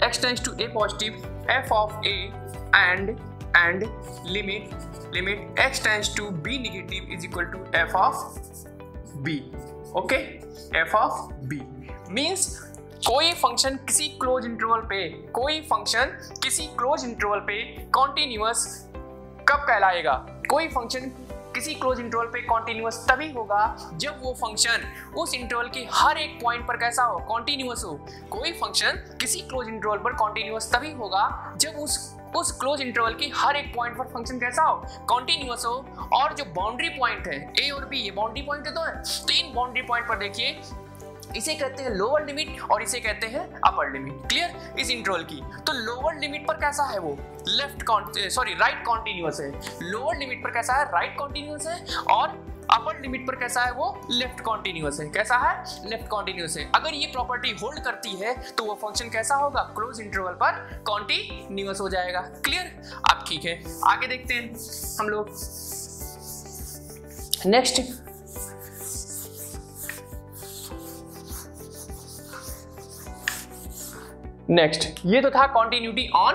x tends to a positive f of a and limit x tends to b negative is equal to f of b। okay, f of b means कोई फंक्शन किसी क्लोज इंटरवल पे, कोई फंक्शन किसी क्लोज इंटरवल पे कॉन्टिन्यूअस कब कहलाएगा? कोई फंक्शन किसी क्लोज इंटरवल पे कॉन्टिन्यूअस तभी होगा जब वो फंक्शन उस इंटरवल के हर एक पॉइंट पर कैसा हो? कॉन्टिन्यूअस हो। कोई फंक्शन किसी क्लोज इंटरवल पर कॉन्टिन्यूअस तभी होगा जब उस क्लोज इंटरवल की हर एक पॉइंट पर फंक्शन कैसा हो? कॉन्टिन्यूअस हो। और जो बाउंड्री पॉइंट है ए और बी, ये बाउंड्री पॉइंट है तो इन बाउंड्री पॉइंट पर देखिए, इसे कहते हैं लोअर लिमिट और इसे कहते हैं अपर लिमिट। क्लियर? इस इंटरवल की तो लोअर लिमिट पर कैसा है वो? राइट कॉन्टिन्यूअस है। लोअर लिमिट पर कैसा है? राइट कॉन्टिन्यूअस है। और अपर लिमिट पर कैसा है वो? लेफ्ट कॉन्टिन्यूअस है। कैसा है? लेफ्ट कॉन्टिन्यूअस है। अगर ये प्रॉपर्टी होल्ड करती है तो वो फंक्शन कैसा होगा? क्लोज इंटरवल पर कॉन्टिन्यूअस हो जाएगा। क्लियर? अब ठीक है, आगे देखते हैं हम लोग। नेक्स्ट ये तो था continuity on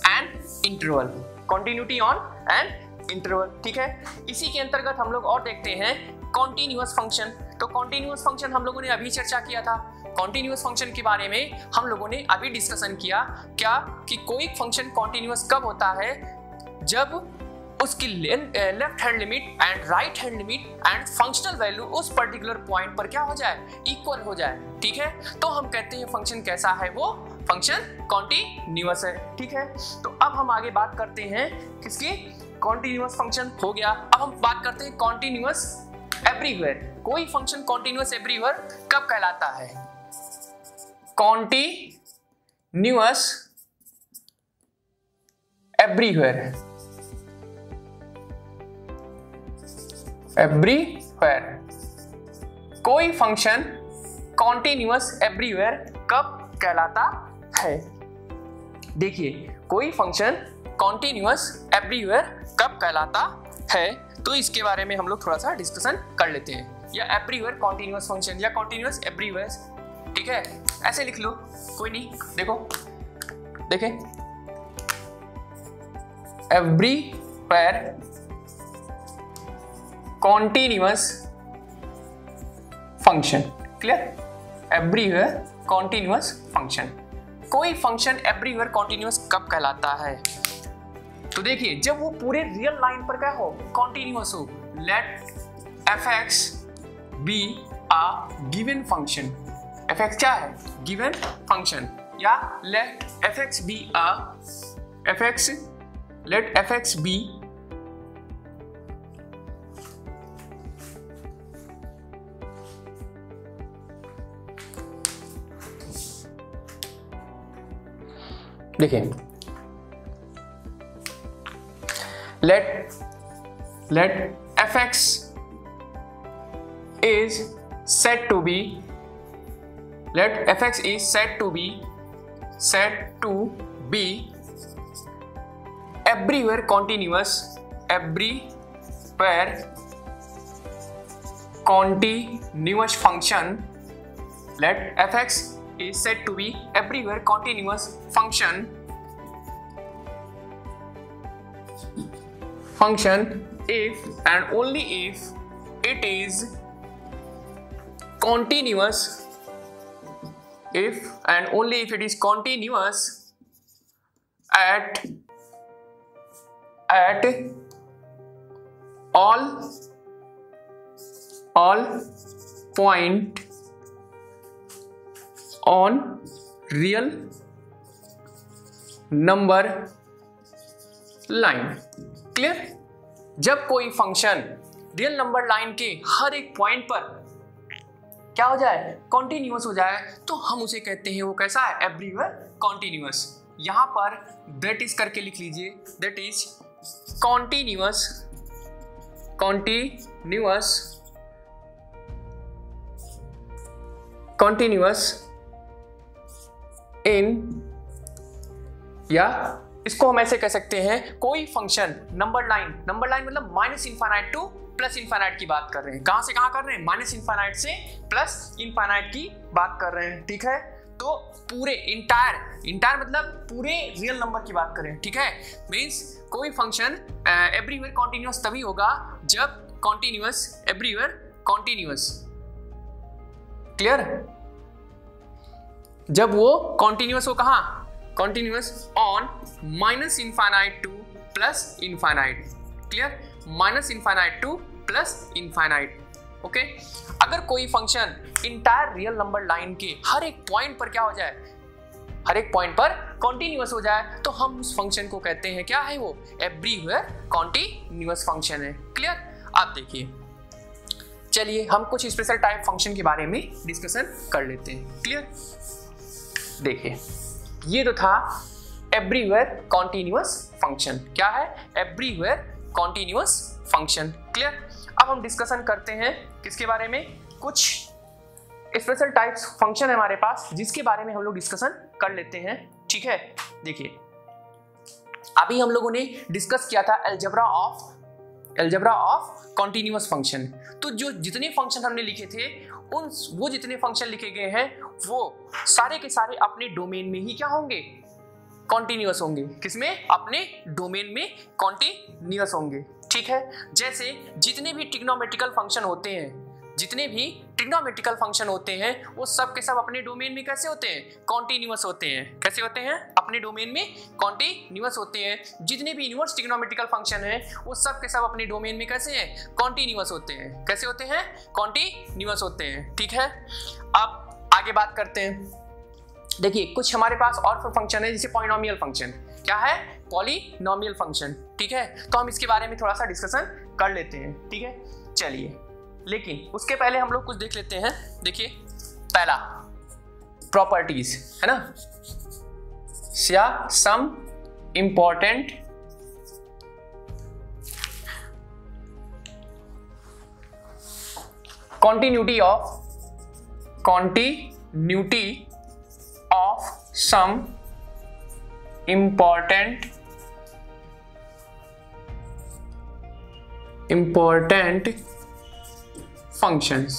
an interval, continuity on an interval. ठीक है, इसी के अंतर्गत हम लोग और देखते हैं कॉन्टिन्यूअस फंक्शन। तो कॉन्टिन्यूअस फंक्शन हम लोगों ने अभी चर्चा किया था। कॉन्टिन्यूअस फंक्शन के बारे में हम लोगों ने अभी डिस्कशन किया क्या कि कोई फंक्शन कॉन्टिन्यूअस कब होता है? जब उसकी left hand limit and right hand limit and functional value उस पर्टिकुलर पॉइंट पर क्या हो जाए? इक्वल हो जाए। ठीक है, तो हम कहते हैं फंक्शन कैसा है? वो फंक्शन कॉन्टिन्यूअस है। ठीक है, तो अब हम आगे बात करते हैं किसकी? कॉन्टिन्यूअस फंक्शन हो गया। अब हम बात करते हैं कॉन्टिन्यूअस एवरीवेयर। कोई फंक्शन कॉन्टिन्यूअस एवरीवेयर कब कहलाता है? कॉन्टिन्यूअस एवरीवेयर, कोई फंक्शन कॉन्टिन्यूअस एवरीवेयर कब कहलाता है? देखिए, कोई फंक्शन कॉन्टिन्यूअस एवरीवेयर कब कहलाता है तो इसके बारे में हम लोग थोड़ा सा डिस्कशन कर लेते हैं। या एवरीवेयर कॉन्टिन्यूअस फंक्शन या कॉन्टिन्यूअस एवरीवेयर, ठीक है, ऐसे लिख लो, कोई नहीं। देखो देखें, everywhere continuous function. Clear? Everywhere continuous function. कोई फंक्शन एवरीवेयर कॉन्टिन्यूअस कब कहलाता है? तो देखिए, जब वो पूरे रियल लाइन पर क्या हो? कॉन्टिन्यूअस हो। Let fx be a given function. fx क्या है? Given function. या लेट fx बी देखिए, let fx is said to be everywhere continuous function. Let fx is said to be everywhere continuous function if and only if it is continuous, if and only if it is continuous at all point on real number line. Clear? जब कोई फंक्शन रियल नंबर लाइन के हर एक पॉइंट पर क्या हो जाए? कॉन्टिन्यूअस हो जाए, तो हम उसे कहते हैं वो कैसा है? Everywhere continuous. यहां पर दैट इज करके लिख लीजिए, दैट इज कॉन्टिन्यूअस इन, या इसको हम ऐसे कह सकते हैं, कोई फंक्शन नंबर लाइन मतलब minus infinite two plus infinite की बात कर रहे हैं। कहां से कहां कर रहे हैं? माइनस इनफाइनाइट से प्लस इनफाइनाइट की बात कर रहे हैं। ठीक है, तो पूरे इंटायर मतलब पूरे रियल नंबर की बात करें। ठीक है, मींस कोई फंक्शन एवरीवेयर कॉन्टिन्यूअस तभी होगा जब कॉन्टिन्यूअस एवरीवेयर कॉन्टिन्यूअस। क्लियर? जब वो कॉन्टिन्यूअस हो कहाँ, continuous on minus infinite two plus infinite, clear, minus infinite two plus infinite, okay. अगर कोई function entire real number line के हर एक पॉइंट पर क्या हो जाए, हर एक पॉइंट पर कॉन्टिन्यूअस हो जाए, तो हम उस फंक्शन को कहते हैं क्या है, वो एवरीवेयर कॉन्टिन्यूअस फंक्शन है, क्लियर। आप देखिए, चलिए हम कुछ स्पेशल टाइप फंक्शन के बारे में डिस्कशन कर लेते हैं, क्लियर। देखिए, ये तो था एवरीवेयर कॉन्टिन्यूअस फंक्शन, क्या है, एवरीवेयर कॉन्टिन्यूअस फंक्शन, क्लियर। अब हम डिस्कशन करते हैं किसके बारे में, कुछ स्पेशल टाइप्स फंक्शन है हमारे पास जिसके बारे में हम लोग डिस्कशन कर लेते हैं, ठीक है। देखिए, अभी हम लोगों ने डिस्कस किया था अलजेब्रा ऑफ कॉन्टिन्यूअस फंक्शन। तो जो जितने फंक्शन हमने लिखे थे वो जितने फंक्शन लिखे गए हैं वो सारे के सारे अपने डोमेन में ही क्या होंगे, कॉन्टिन्यूअस होंगे। किसमें, अपने डोमेन में कॉन्टिन्यूअस होंगे, ठीक है। जैसे जितने भी ट्रिग्नोमेट्रिकल फंक्शन होते हैं वो सब के सब अपने डोमेन में कैसे होते हैं, कॉन्टिन्यूअस होते हैं। कैसे होते हैं, अपने डोमेन में कॉन्टिन्यूअस होते हैं। जितने भी इनवर्स ट्रिग्नोमेट्रिकल फंक्शन हैं वो सब के सब अपने डोमेन में कैसे हैं, कॉन्टिन्यूअस होते हैं। कैसे होते हैं, कॉन्टिन्यूअस होते हैं, ठीक है। अब आगे बात करते हैं। देखिए, कुछ हमारे पास और फंक्शन है जैसे पॉलिनोमियल फंक्शन, क्या है, पॉलिनोमियल फंक्शन, ठीक है। तो हम इसके बारे में थोड़ा सा डिस्कशन कर लेते हैं, ठीक है। चलिए, लेकिन उसके पहले हम लोग कुछ देख लेते हैं। देखिए, पहला प्रॉपर्टीज है ना, या some important continuity of some important functions,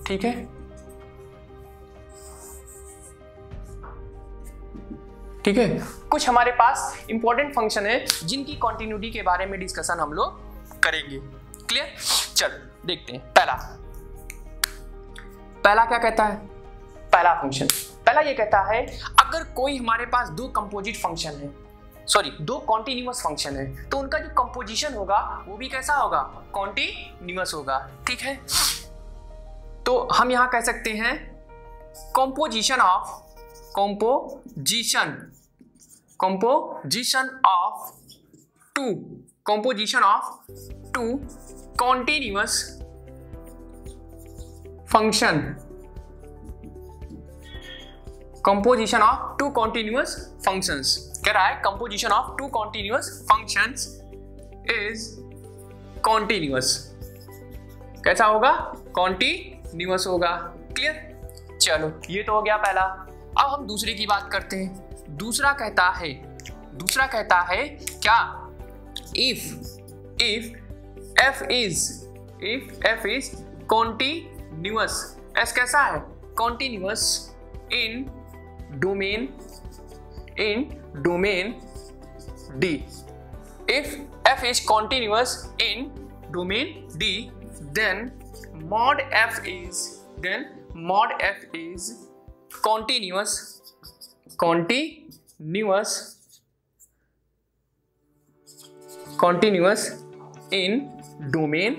ठीक है, ठीक है। कुछ हमारे पास इंपॉर्टेंट फंक्शन है जिनकी कॉन्टिन्यूटी के बारे में डिस्कशन हम लोग करेंगे, क्लियर। चलो देखते हैं। पहला क्या कहता है, पहला फंक्शन, पहला ये कहता है अगर कोई हमारे पास दो कंपोजिट फंक्शन है, दो कॉन्टिन्यूअस फंक्शन है, तो उनका जो कंपोजिशन होगा वो भी कैसा होगा, कॉन्टिन्यूअस होगा, ठीक है। तो हम यहां कह सकते हैं composition of two continuous function, composition of two continuous functions, कह रहा है composition of two continuous functions is continuous, कैसा होगा, continuous होगा, क्लियर। चलो, ये तो हो गया पहला। अब हम दूसरे की बात करते हैं। दूसरा कहता है क्या, if f is continuous, s कैसा है, continuous in domain D, if f is continuous in domain D, then mod f is continuous in domain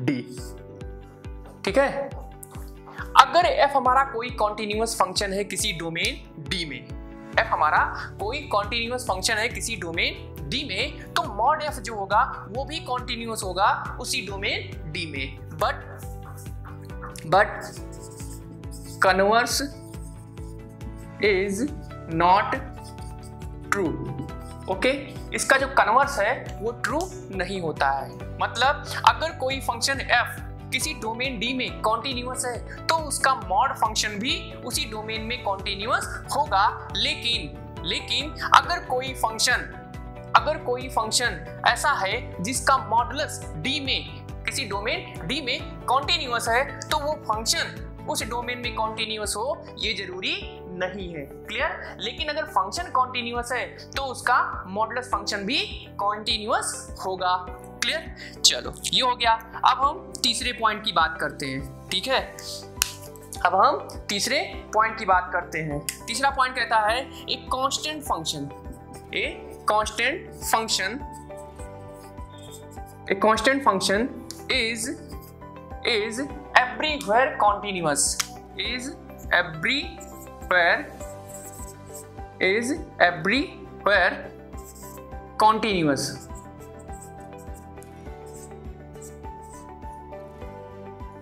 D, ठीक है। अगर f हमारा कोई कॉन्टिन्यूअस फंक्शन है किसी डोमेन D में, f हमारा कोई कॉन्टिन्यूअस फंक्शन है किसी डोमेन D में, तो मॉड f जो होगा वो भी कॉन्टिन्यूअस होगा उसी डोमेन D में, but converse is not true, okay. इसका जो कन्वर्स है वो ट्रू नहीं होता है। मतलब अगर कोई फंक्शन f किसी डोमेन D में कॉन्टिन्यूअस है तो उसका मॉड फंक्शन भी उसी डोमेन में कॉन्टिन्यूअस होगा, लेकिन अगर कोई फंक्शन ऐसा है जिसका मॉडुलस D में, किसी डोमेन D में कॉन्टिन्यूअस है, तो वो फंक्शन उस डोमेन में कॉन्टिन्यूअस हो ये जरूरी नहीं है, क्लियर। लेकिन अगर फंक्शन कॉन्टिन्यूअस है तो उसका मॉडुलस फंक्शन भी कॉन्टिन्यूअस होगा, क्लियर। चलो, ये हो गया। अब हम तीसरे पॉइंट की बात करते हैं। ठीक है, अब हम तीसरे पॉइंट की बात करते हैं। तीसरा पॉइंट कहता है a constant function, a constant function is everywhere continuous, is everywhere continuous.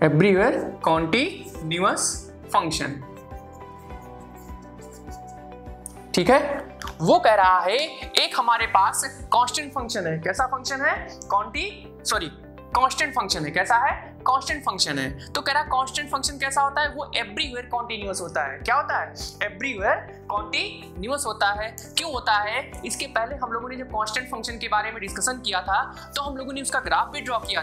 Everywhere continuous function, ठीक है। वो कह रहा है एक हमारे पास कांस्टेंट फंक्शन है। कैसा फंक्शन है? कांस्टेंट फंक्शन है। कैसा है? कांस्टेंट फंक्शन है। तो कह रहा है कांस्टेंट फंक्शन कैसा होता है? वो एवरीवेयर कॉन्टिन्यूअस होता है। क्या होता है? एवरीवेयर कॉन्टिन्यूअस होता है। क्यों होता है? इसके पहले हम लोगों ने जब कांस्टेंट फंक्शन के बारे में डिस्कशन किया था तो हम लोगों ने उसका ग्राफ भी ड्रॉ किया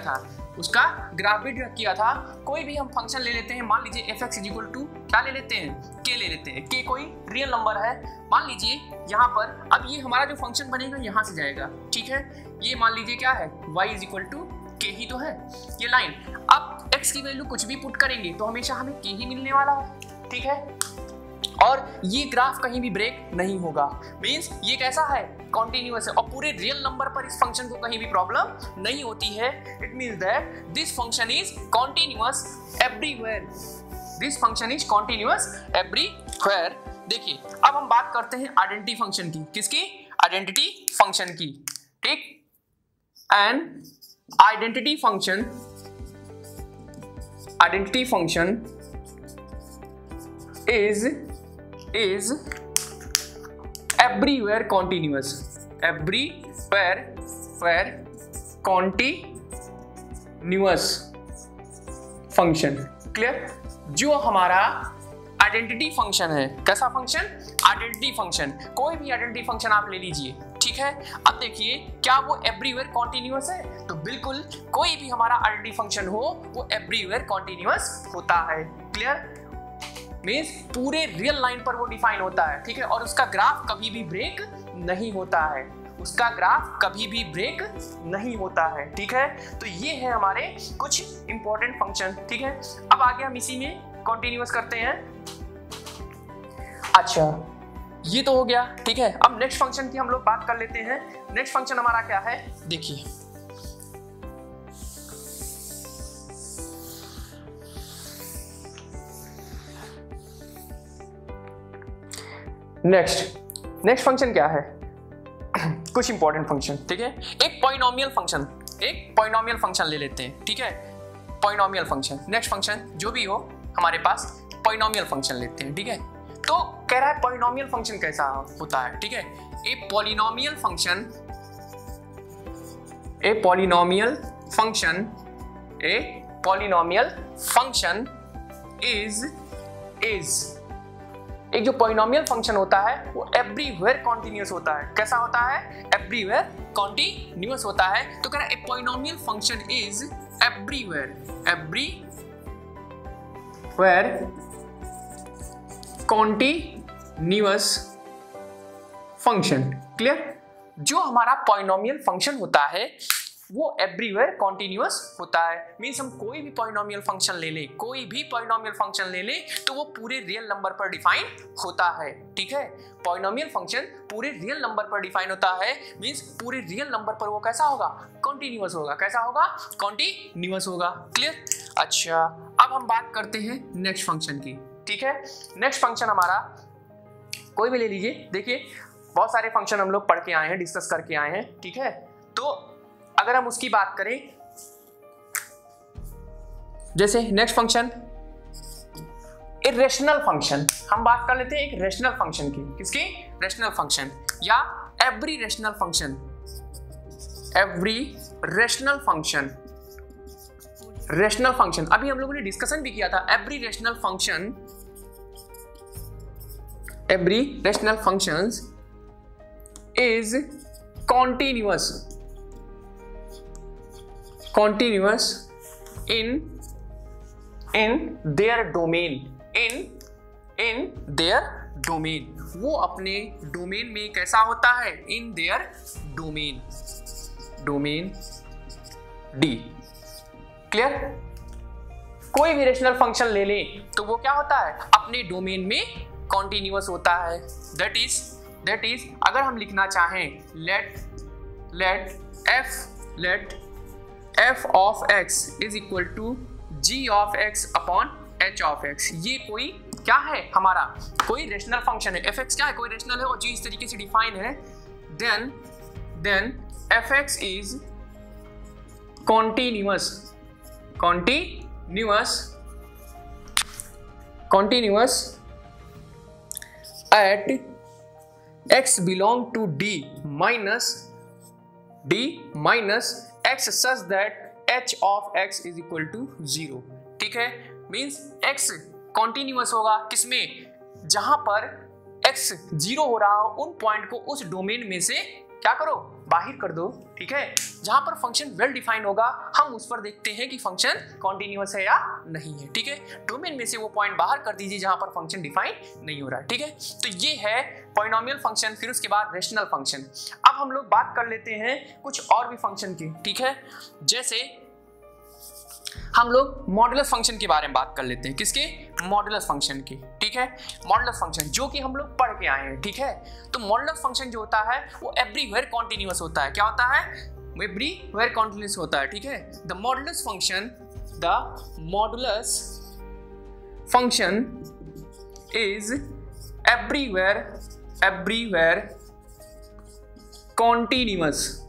था, कोई भी हम फंक्शन ले लेते हैं, मान लीजिए fx इक्वल टू क्या ले लेते हैं? k ले लेते हैं। k कोई रियल नंबर है, मान लीजिए यहाँ पर। अब ये हमारा जो फंक्शन बनेगा यहाँ से जाएगा, ठीक है। ये मान लीजिए क्या है? y इक्वल टू k ही तो है ये लाइन। अब x की वैल्यू कुछ भी पुट करेंगे तो हमेशा हमें k ही मिलने वाला है, ठीक है। और ये ग्राफ कहीं भी ब्रेक नहीं होगा, मींस ये कैसा है? कॉन्टिन्यूअस है। और पूरे रियल नंबर पर इस फंक्शन को कहीं भी प्रॉब्लम नहीं होती है। It means that this function is continuous everywhere, this function is continuous everywhere. देखिए अब हम बात करते हैं आइडेंटिटी फंक्शन की। किसकी? आइडेंटिटी फंक्शन की, ठीक। And identity function is everywhere continuous, function. Clear? जो हमारा आइडेंटिटी फंक्शन है, कैसा फंक्शन? Identity function. कोई भी आइडेंटिटी फंक्शन आप ले लीजिए, ठीक है। अब देखिए क्या वो एवरीवेयर कॉन्टिन्यूअस है? तो बिल्कुल, कोई भी हमारा आइडेंटिटी फंक्शन हो वो एवरीवेयर कॉन्टिन्यूअस होता है। क्लियर? मींस पूरे रियल लाइन पर वो डिफाइन होता है, ठीक है। और उसका ग्राफ कभी भी ब्रेक नहीं होता है, उसका ग्राफ कभी भी ब्रेक नहीं होता है, ठीक है। तो ये है हमारे कुछ इंपॉर्टेंट फंक्शन, ठीक है। अब आगे हम इसी में कंटिन्यूअस करते हैं। अच्छा, ये तो हो गया, ठीक है। अब नेक्स्ट फंक्शन की हम लोग बात कर लेते हैं। नेक्स्ट फंक्शन हमारा क्या है? देखिए नेक्स्ट फंक्शन क्या है? कुछ इंपॉर्टेंट फंक्शन, ठीक है। एक पॉलिनोमियल फंक्शन ले लेते हैं, ठीक है। पॉलिनोमियल फंक्शन, नेक्स्ट फंक्शन जो भी हो हमारे पास पॉलिनोमियल फंक्शन लेते हैं, ठीक है। तो कह रहा है पॉलिनोमियल फंक्शन कैसा होता है, ठीक है। ए पॉलिनोमियल फंक्शन इज एक जो पॉलिनोमियल फंक्शन होता है वो एवरीवेयर कॉन्टिन्यूअस होता है। कैसा होता है? एवरीवेयर कॉन्टिन्यूअस होता है। तो कह रहा है a polynomial function is everywhere continuous function. Clear? जो हमारा पॉलिनोमियल फंक्शन होता है वो एवरीवेयर कॉन्टिन्यूअस होता है। मींस हम कोई भी पॉलिनोमियल फंक्शन ले ले तो वो पूरे रियल नंबर पर डिफाइन होता है, ठीक है। पॉलिनोमियल फंक्शन पूरे रियल नंबर पर डिफाइन होता है, मींस पूरे रियल नंबर पर वो कैसा होगा? कॉन्टिन्यूअस होगा। कैसा होगा? कॉन्टिन्यूअस होगा। क्लियर? अच्छा, अब हम बात करते हैं नेक्स्ट फंक्शन की, ठीक है। नेक्स्ट फंक्शन हमारा कोई भी ले लीजिए। देखिए बहुत सारे फंक्शन हम लोग पढ़ के आए हैं, डिस्कस करके आए हैं, ठीक है। तो अगर हम उसकी बात करें, जैसे नेक्स्ट फंक्शन रेशनल फंक्शन, हम बात कर लेते हैं एक रेशनल फंक्शन की। किसकी? रेशनल फंक्शन या every rational function. Rational function अभी हम लोगों ने डिस्कशन भी किया था। Every rational functions is continuous in their domain, in their domain। वो अपने डोमेन में कैसा होता है? in their domain D। Clear? कोई भी रेशनल फंक्शन ले लें तो वो क्या होता है, अपने डोमेन में कॉन्टिन्यूअस होता है। दैट इज अगर हम लिखना चाहें let f of x is equal to g of x upon h of x, ये कोई क्या है, हमारा कोई रेशनल फंक्शन है। fx क्या है, कोई रेशनल है और g इस तरीके से डिफाइन है, then fx is continuous at x belong to d minus x such that h of x is equal to 0। ठीक है, मीन्स x कॉन्टिन्यूअस होगा किसमें, जहां पर x 0 हो रहा हो उन पॉइंट को उस डोमेन में से क्या करो, बाहर कर दो। ठीक है, जहां पर फंक्शन वेल डिफाइंड होगा हम उस पर देखते हैं कि फंक्शन कॉन्टिन्यूअस है या नहीं है। ठीक है, डोमेन में से वो पॉइंट बाहर कर दीजिए जहां पर फंक्शन डिफाइन नहीं हो रहा है। ठीक है, तो ये है पॉलिनोमियल फंक्शन, फिर उसके बाद रेशनल फंक्शन। अब हम लोग बात कर लेते हैं कुछ और भी फंक्शन की। ठीक है, जैसे हम लोग मॉडुलस फंक्शन के बारे में बात कर लेते हैं। किसके, मॉडुलस फंक्शन की। ठीक है, मॉडुलस फंक्शन जो कि हम लोग पढ़ के आए हैं। ठीक है, तो मॉडुलस फंक्शन जो होता है वो एवरीवेयर कॉन्टिन्यूअस होता है। क्या होता है, एवरीवेयर कॉन्टिन्यूअस होता है। ठीक है, the modulus function is everywhere continuous.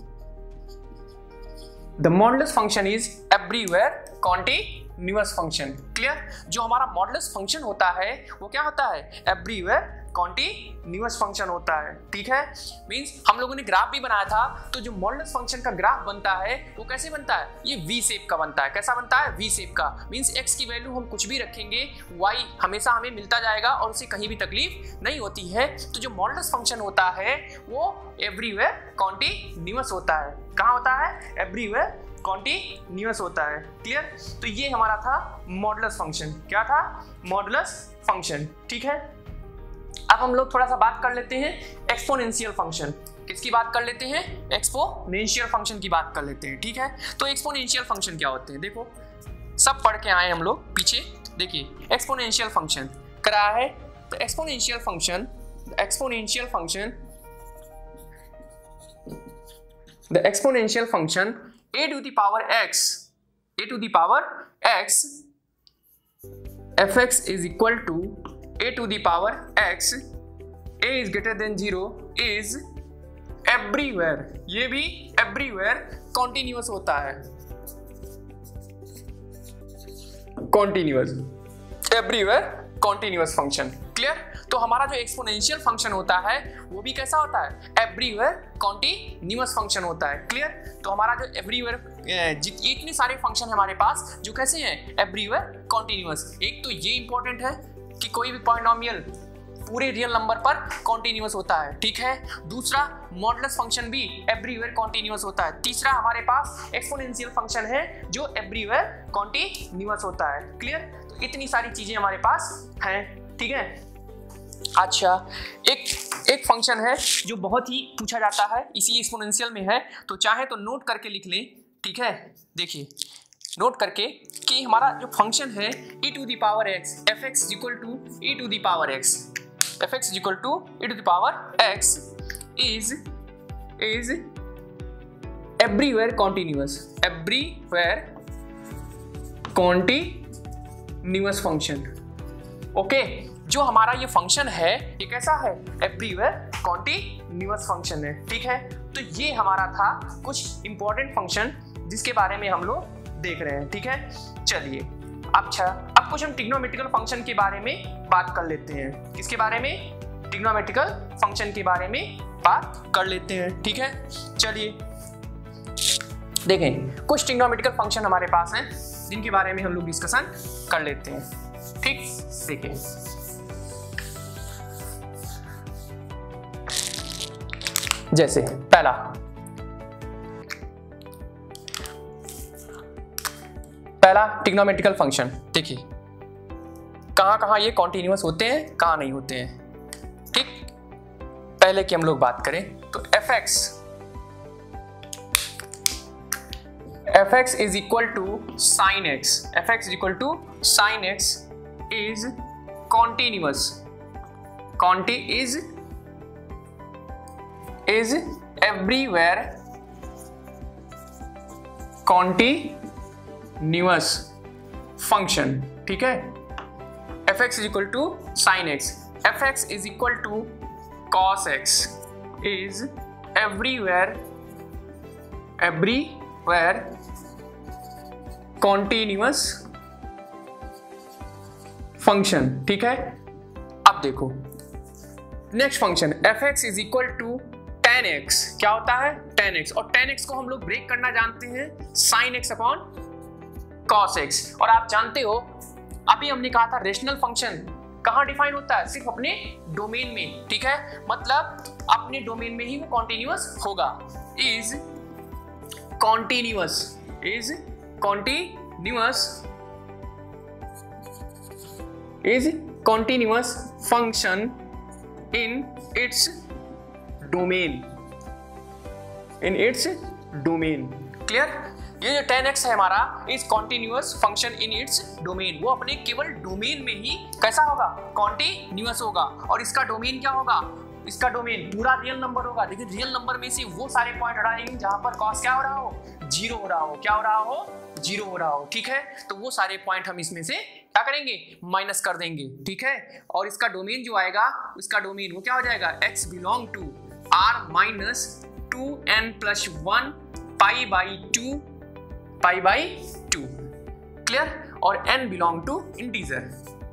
The modulus function is everywhere continuous function. Clear, जो हमारा मॉडुलस फंक्शन होता है वो क्या होता है, एवरीवेयर कॉन्टिन्यूअस फंक्शन होता है। ठीक है, मींस हम लोगों ने ग्राफ भी बनाया था, तो जो मॉडुलस फंक्शन का ग्राफ बनता है वो कैसे बनता है, ये वी शेप का बनता है। कैसा बनता है, वी शेप का। मींस x की वैल्यू हम कुछ भी रखेंगे, y हमेशा हमें मिलता जाएगा और उसे कहीं भी तकलीफ नहीं होती है। तो जो मॉडुलस फंक्शन होता है वो एवरीवेयर कॉन्टिन्यूअस होता है। कहाँ होता है, एवरीवेयर कॉन्टिन्यूअस होता है। क्लियर, तो ये हमारा था मॉडुलस फंक्शन। क्या था, मॉडुलस फंक्शन। ठीक है, अब हम लोग थोड़ा सा बात कर लेते हैं एक्सपोनेंशियल फंक्शन। किसकी बात कर लेते हैं, एक्सपोनेंशियल फंक्शन की बात कर लेते हैं। ठीक है, तो एक्सपोनेंशियल फंक्शन क्या होते हैं, देखो सब पढ़ के आए हम लोग पीछे। देखिए एक्सपोनेंशियल फंक्शन करा है, तो exponential function the exponential function a to the power x fx is equal to a to the power x, a is greater than 0 is everywhere, ये भी everywhere continuous होता है। everywhere continuous function. क्लियर, तो हमारा जो एक्सपोनेंशियल फंक्शन होता है वो भी कैसा होता है, एवरीवेयर कॉन्टिन्यूअस फंक्शन होता है। क्लियर, तो हमारा जो एवरीवेयर इतने सारे फंक्शन हमारे पास जो कैसे हैं, एवरीवेयर कॉन्टिन्यूअस। एक तो ये इंपॉर्टेंट है कि कोई भी पॉलिनोमियल पूरे रियल नंबर पर कॉन्टिन्यूअस होता है। ठीक है, दूसरा मॉडुलस फंक्शन भी एवरीवेयर कॉन्टिन्यूअस होता है। तीसरा हमारे पास एक्सपोनेंशियल फंक्शन है जो एवरीवेयर कॉन्टिन्यूअस होता है। क्लियर, तो इतनी सारी चीजें हमारे पास हैं। ठीक है, अच्छा एक फंक्शन है जो बहुत ही पूछा जाता है, इसी एक्सपोनेंशियल में है, तो चाहे तो नोट करके लिख लें। ठीक है, देखिए नोट करके कि हमारा जो फंक्शन है e to the power x fx equal to e to the power x, fx equal to e to the power x is everywhere continuous function. Okay, जो हमारा ये फंक्शन है ये कैसा है, एवरीवेयर कॉन्टिन्यूअस फंक्शन है। ठीक है, तो ये हमारा था कुछ इंपॉर्टेंट फंक्शन जिसके बारे में हम लोग देख रहे हैं। ठीक है, चलिए अच्छा अब कुछ हम ट्रिग्नोमेट्रिकल फंक्शन के बारे में बात कर लेते हैं। किसके बारे में, ट्रिग्नोमेट्रिकल फंक्शन के बारे में बात कर लेते हैं। ठीक है, चलिए देखें कुछ ट्रिग्नोमेट्रिकल फंक्शन हमारे पास हैं जिनके बारे में हम लोग डिस्कशन कर लेते हैं। ठीक, देखें जैसे पहला ट्रिग्नोमेट्रिकल फंक्शन, देखिए कहां ये कॉन्टिन्यूअस होते हैं कहां नहीं होते हैं। ठीक, पहले की हम लोग बात करें तो fx F x is equal to sine X, F x is equal to sine X is continuous, कॉन्टी इज एवरीवेयर कॉन्टिन्यूअस फंक्शन, ठीक है। F x is equal to sine X, F x is equal to cos X is everywhere continuous function, ठीक है। अब देखो next function F x is equal to tan x, क्या होता है tan x, और tan x को हम लोग ब्रेक करना जानते हैं sin x upon cos x। और आप जानते हो अभी हमने कहा था रेशनल फंक्शन कहाँ डिफाइन होता है, सिर्फ अपने डोमेन में, ठीक है। मतलब अपने डोमेन में ही वो कॉन्टिन्यूअस होगा, is continuous function in its domain, clear. ये जो tan x है हमारा is continuous function in its domain, वो अपने केवल डोमेन में ही कैसा होगा, कॉन्टिन्यूअस होगा। और इसका डोमेन क्या होगा, इसका डोमेन पूरा रियल नंबर होगा। लेकिन रियल नंबर में से वो सारे पॉइंट हटाएंगे जहां पर कॉस क्या हो रहा हो, जीरो हो रहा हो, क्या हो रहा हो, जीरो हो रहा हो, ठीक है। तो वो सारे पॉइंट हम इसमें से क्या करेंगे, माइनस कर देंगे, ठीक है। और इसका डोमेन जो आएगा, उसका डोमेन वो क्या हो जाएगा, x belong to r minus 2n+1 π/2, clear. और n belong to integer,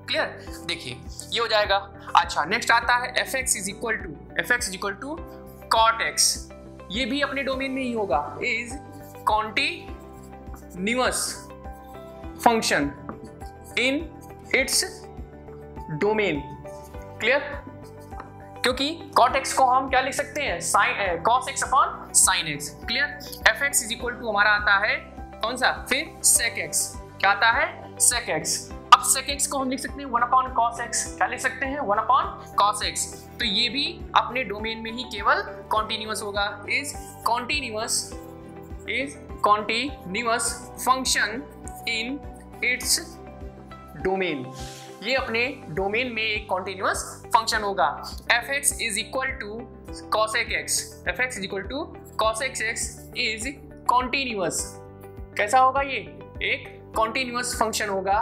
clear. देखिए ये हो जाएगा। अच्छा नेक्स्ट आता है F x is equal to cot X, ये भी अपने डोमेन में ही होगा, is continuous function in its domain, clear. क्योंकि cot x को हम क्या लिख सकते हैं, sin cos x upon sin x, clear. F x is equal to हमारा आता है कौन सा, फिर sec x, क्या आता है sec x। अब sec x को हम लिख सकते हैं 1 अपॉन cos x, क्या लिख सकते हैं 1 अपॉन cos x। तो ये भी अपने डोमेन में ही केवल कॉन्टिन्यूअस होगा, is continuous function in its domain, ये अपने डोमेन में एक कॉन्टिन्यूअस फंक्शन होगा। F x is equal to cosec x, f x is equal to cosec x is continuous, कैसा होगा, ये एक कॉन्टिन्यूअस फंक्शन होगा,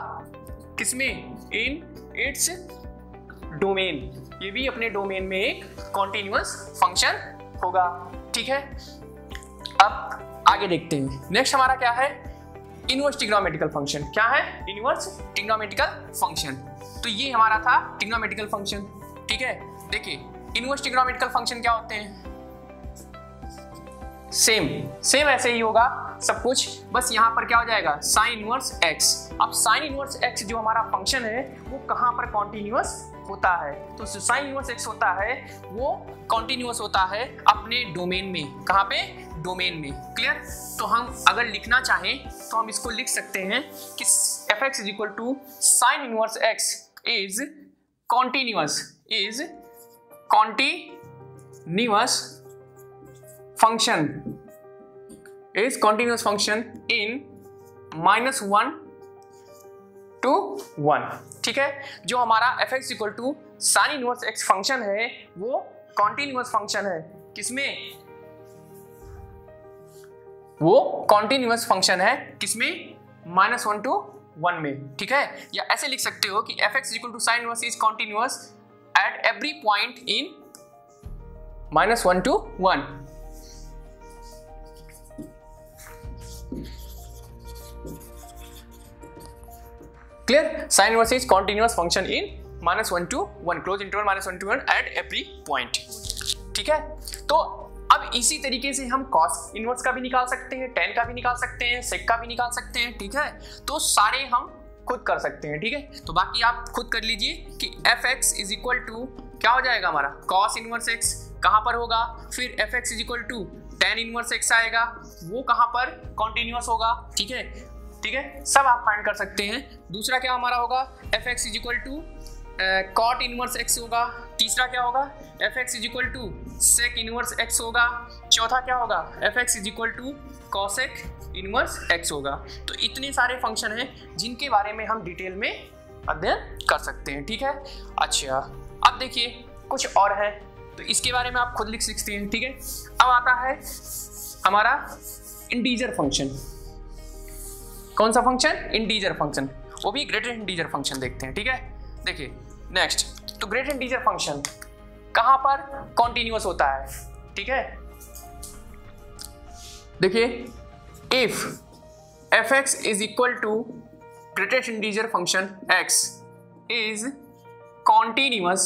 किसमें, इन इट्स डोमेन, ये भी अपने डोमेन में एक कॉन्टिन्यूअस फंक्शन होगा, ठीक है। अब आगे देखते हैं नेक्स्ट हमारा क्या है, इनवर्स ट्रिग्नोमेट्रिकल फंक्शन। क्या है, इनवर्स ट्रिग्नोमेट्रिकल फंक्शन। तो ये हमारा था ट्रिग्नोमेट्रिकल फंक्शन, ठीक है। देखिए इनवर्स ट्रिग्नोमेट्रिकल फंक्शन क्या होते हैं, सेम ऐसे ही होगा सब कुछ, बस यहाँ पर क्या हो जाएगा, साइन इनवर्स एक्स। अब साइन इनवर्स एक्स जो हमारा फंक्शन है वो कहाँ पर कॉन्टिन्यूअस होता है, तो साइन इनवर्स एक्स होता है वो कॉन्टिन्यूअस होता है अपने डोमेन में, कहाँ पे, डोमेन में, क्लियर। तो हम अगर लिखना चाहें तो हम इसको लिख सकते हैं कि f x is equal to sine inverse x is continuous function in -1 to 1, ठीक है। जो हमारा f x equal to sine inverse x function है वो कॉन्टिन्यूअस फंक्शन है, किसमें, वो कॉन्टिन्यूअस फंक्शन है किसमें, -1 to 1 में, ठीक है। या ऐसे लिख सकते हो कि f x equal to sine inverse is continuous at every point in -1 to 1। Clear, sine inverse is continuous function in -1 to 1, close interval -1 to 1 at every point, ठीक है। तो अब इसी तरीके से हम कॉस इनवर्स का भी निकाल सकते हैं, टेन का भी निकाल सकते हैं, सेक का भी निकाल सकते हैं, ठीक है। तो सारे हम खुद कर सकते हैं, ठीक है। तो बाकी आप खुद कर लीजिए कि f x is equal to क्या हो जाएगा हमारा, कॉस इनवर्स एक्स कहाँ पर होगा, फिर f x is equal to tan inverse x आएगा, वो कहाँ पर कॉन्टिन्यूअस होगा, ठीक है, ठीक है। सब आप फाइंड कर सकते हैं। दूसरा क्या हमारा होगा, f x is equal to cot inverse x होगा। तीसरा क्या होगा, f x is equal to sec inverse x होगा। चौथा क्या होगा, f x is equal to cosec inverse x होगा। तो इतने सारे फंक्शन हैं जिनके बारे में हम डिटेल में अध्ययन कर सकते हैं, ठीक है। अच्छा, अब देखिए कुछ और है, तो इसके बारे में आप खुद लिख सकते हैं, ठीक है। अब आता है हमारा इंटीजर फंक्शन। कौन सा फंक्शन? इंटीजर फंक्शन, वो भी ग्रेटर इंटीजर फंक्शन देखते हैं, ठीक है। देखिए नेक्स्ट, तो ग्रेटर इंटीजर फंक्शन कहां पर कॉन्टिन्यूअस होता है, ठीक है। देखिए if fx is equal to greatest integer function x is continuous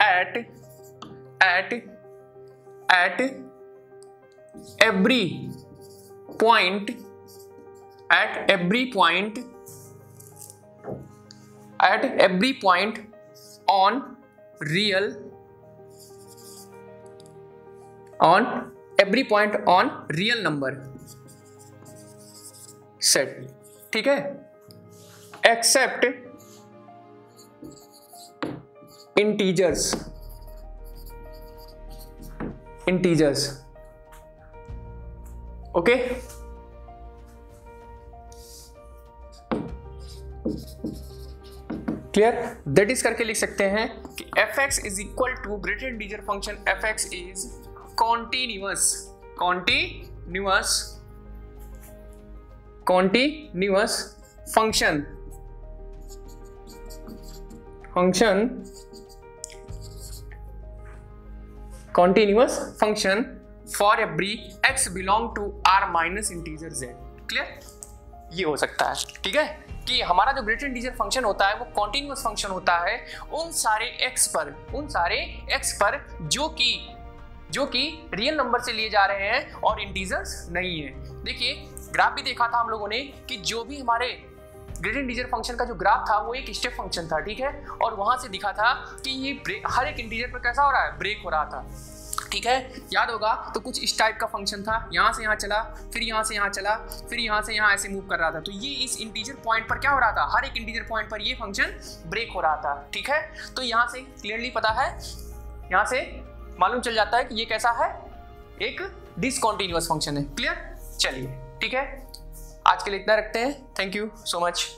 at every point on real number set, ठीक है, except integers, okay. Clear? That is करके लिख सकते हैं कि fx is equal to greater integer function fx is continuous function for every x belong to r minus integer z। Clear? ये हो सकता है, ठीक है, कि हमारा जो ग्रेटर इंटीजर फंक्शन होता है वो कॉन्टिन्यूअस फंक्शन होता है उन सारे x पर जो कि रियल नंबर से लिए जा रहे हैं और इंटीजर्स नहीं है। देखिए ग्राफ भी देखा था हम लोगों ने कि जो भी हमारे ग्रेटर इंटीजर फंक्शन का जो ग्राफ था वो एक स्टेप फंक्शन था, ठीक है, और वहां से दिखा था कि ये हर एक इंटीजर पर कैसा हो रहा है, ब्रेक हो रहा था, ठीक है। याद होगा तो कुछ इस टाइप का फंक्शन था, यहाँ से यहाँ चला, फिर यहाँ से यहाँ चला, फिर यहाँ से यहाँ ऐसे मूव कर रहा था। तो ये इस इंटीजर पॉइंट पर क्या हो रहा था, हर एक इंटीजर पॉइंट पर ये फंक्शन ब्रेक हो रहा था, ठीक है। तो यहाँ से क्लियरली पता है, यहाँ से मालूम चल जाता है कि ये कैसा है, एक डिसकंटीन्यूअस फंक्शन है। क्लियर? चलिए ठीक है, आज के लिए इतना रखते हैं। Thank you so much.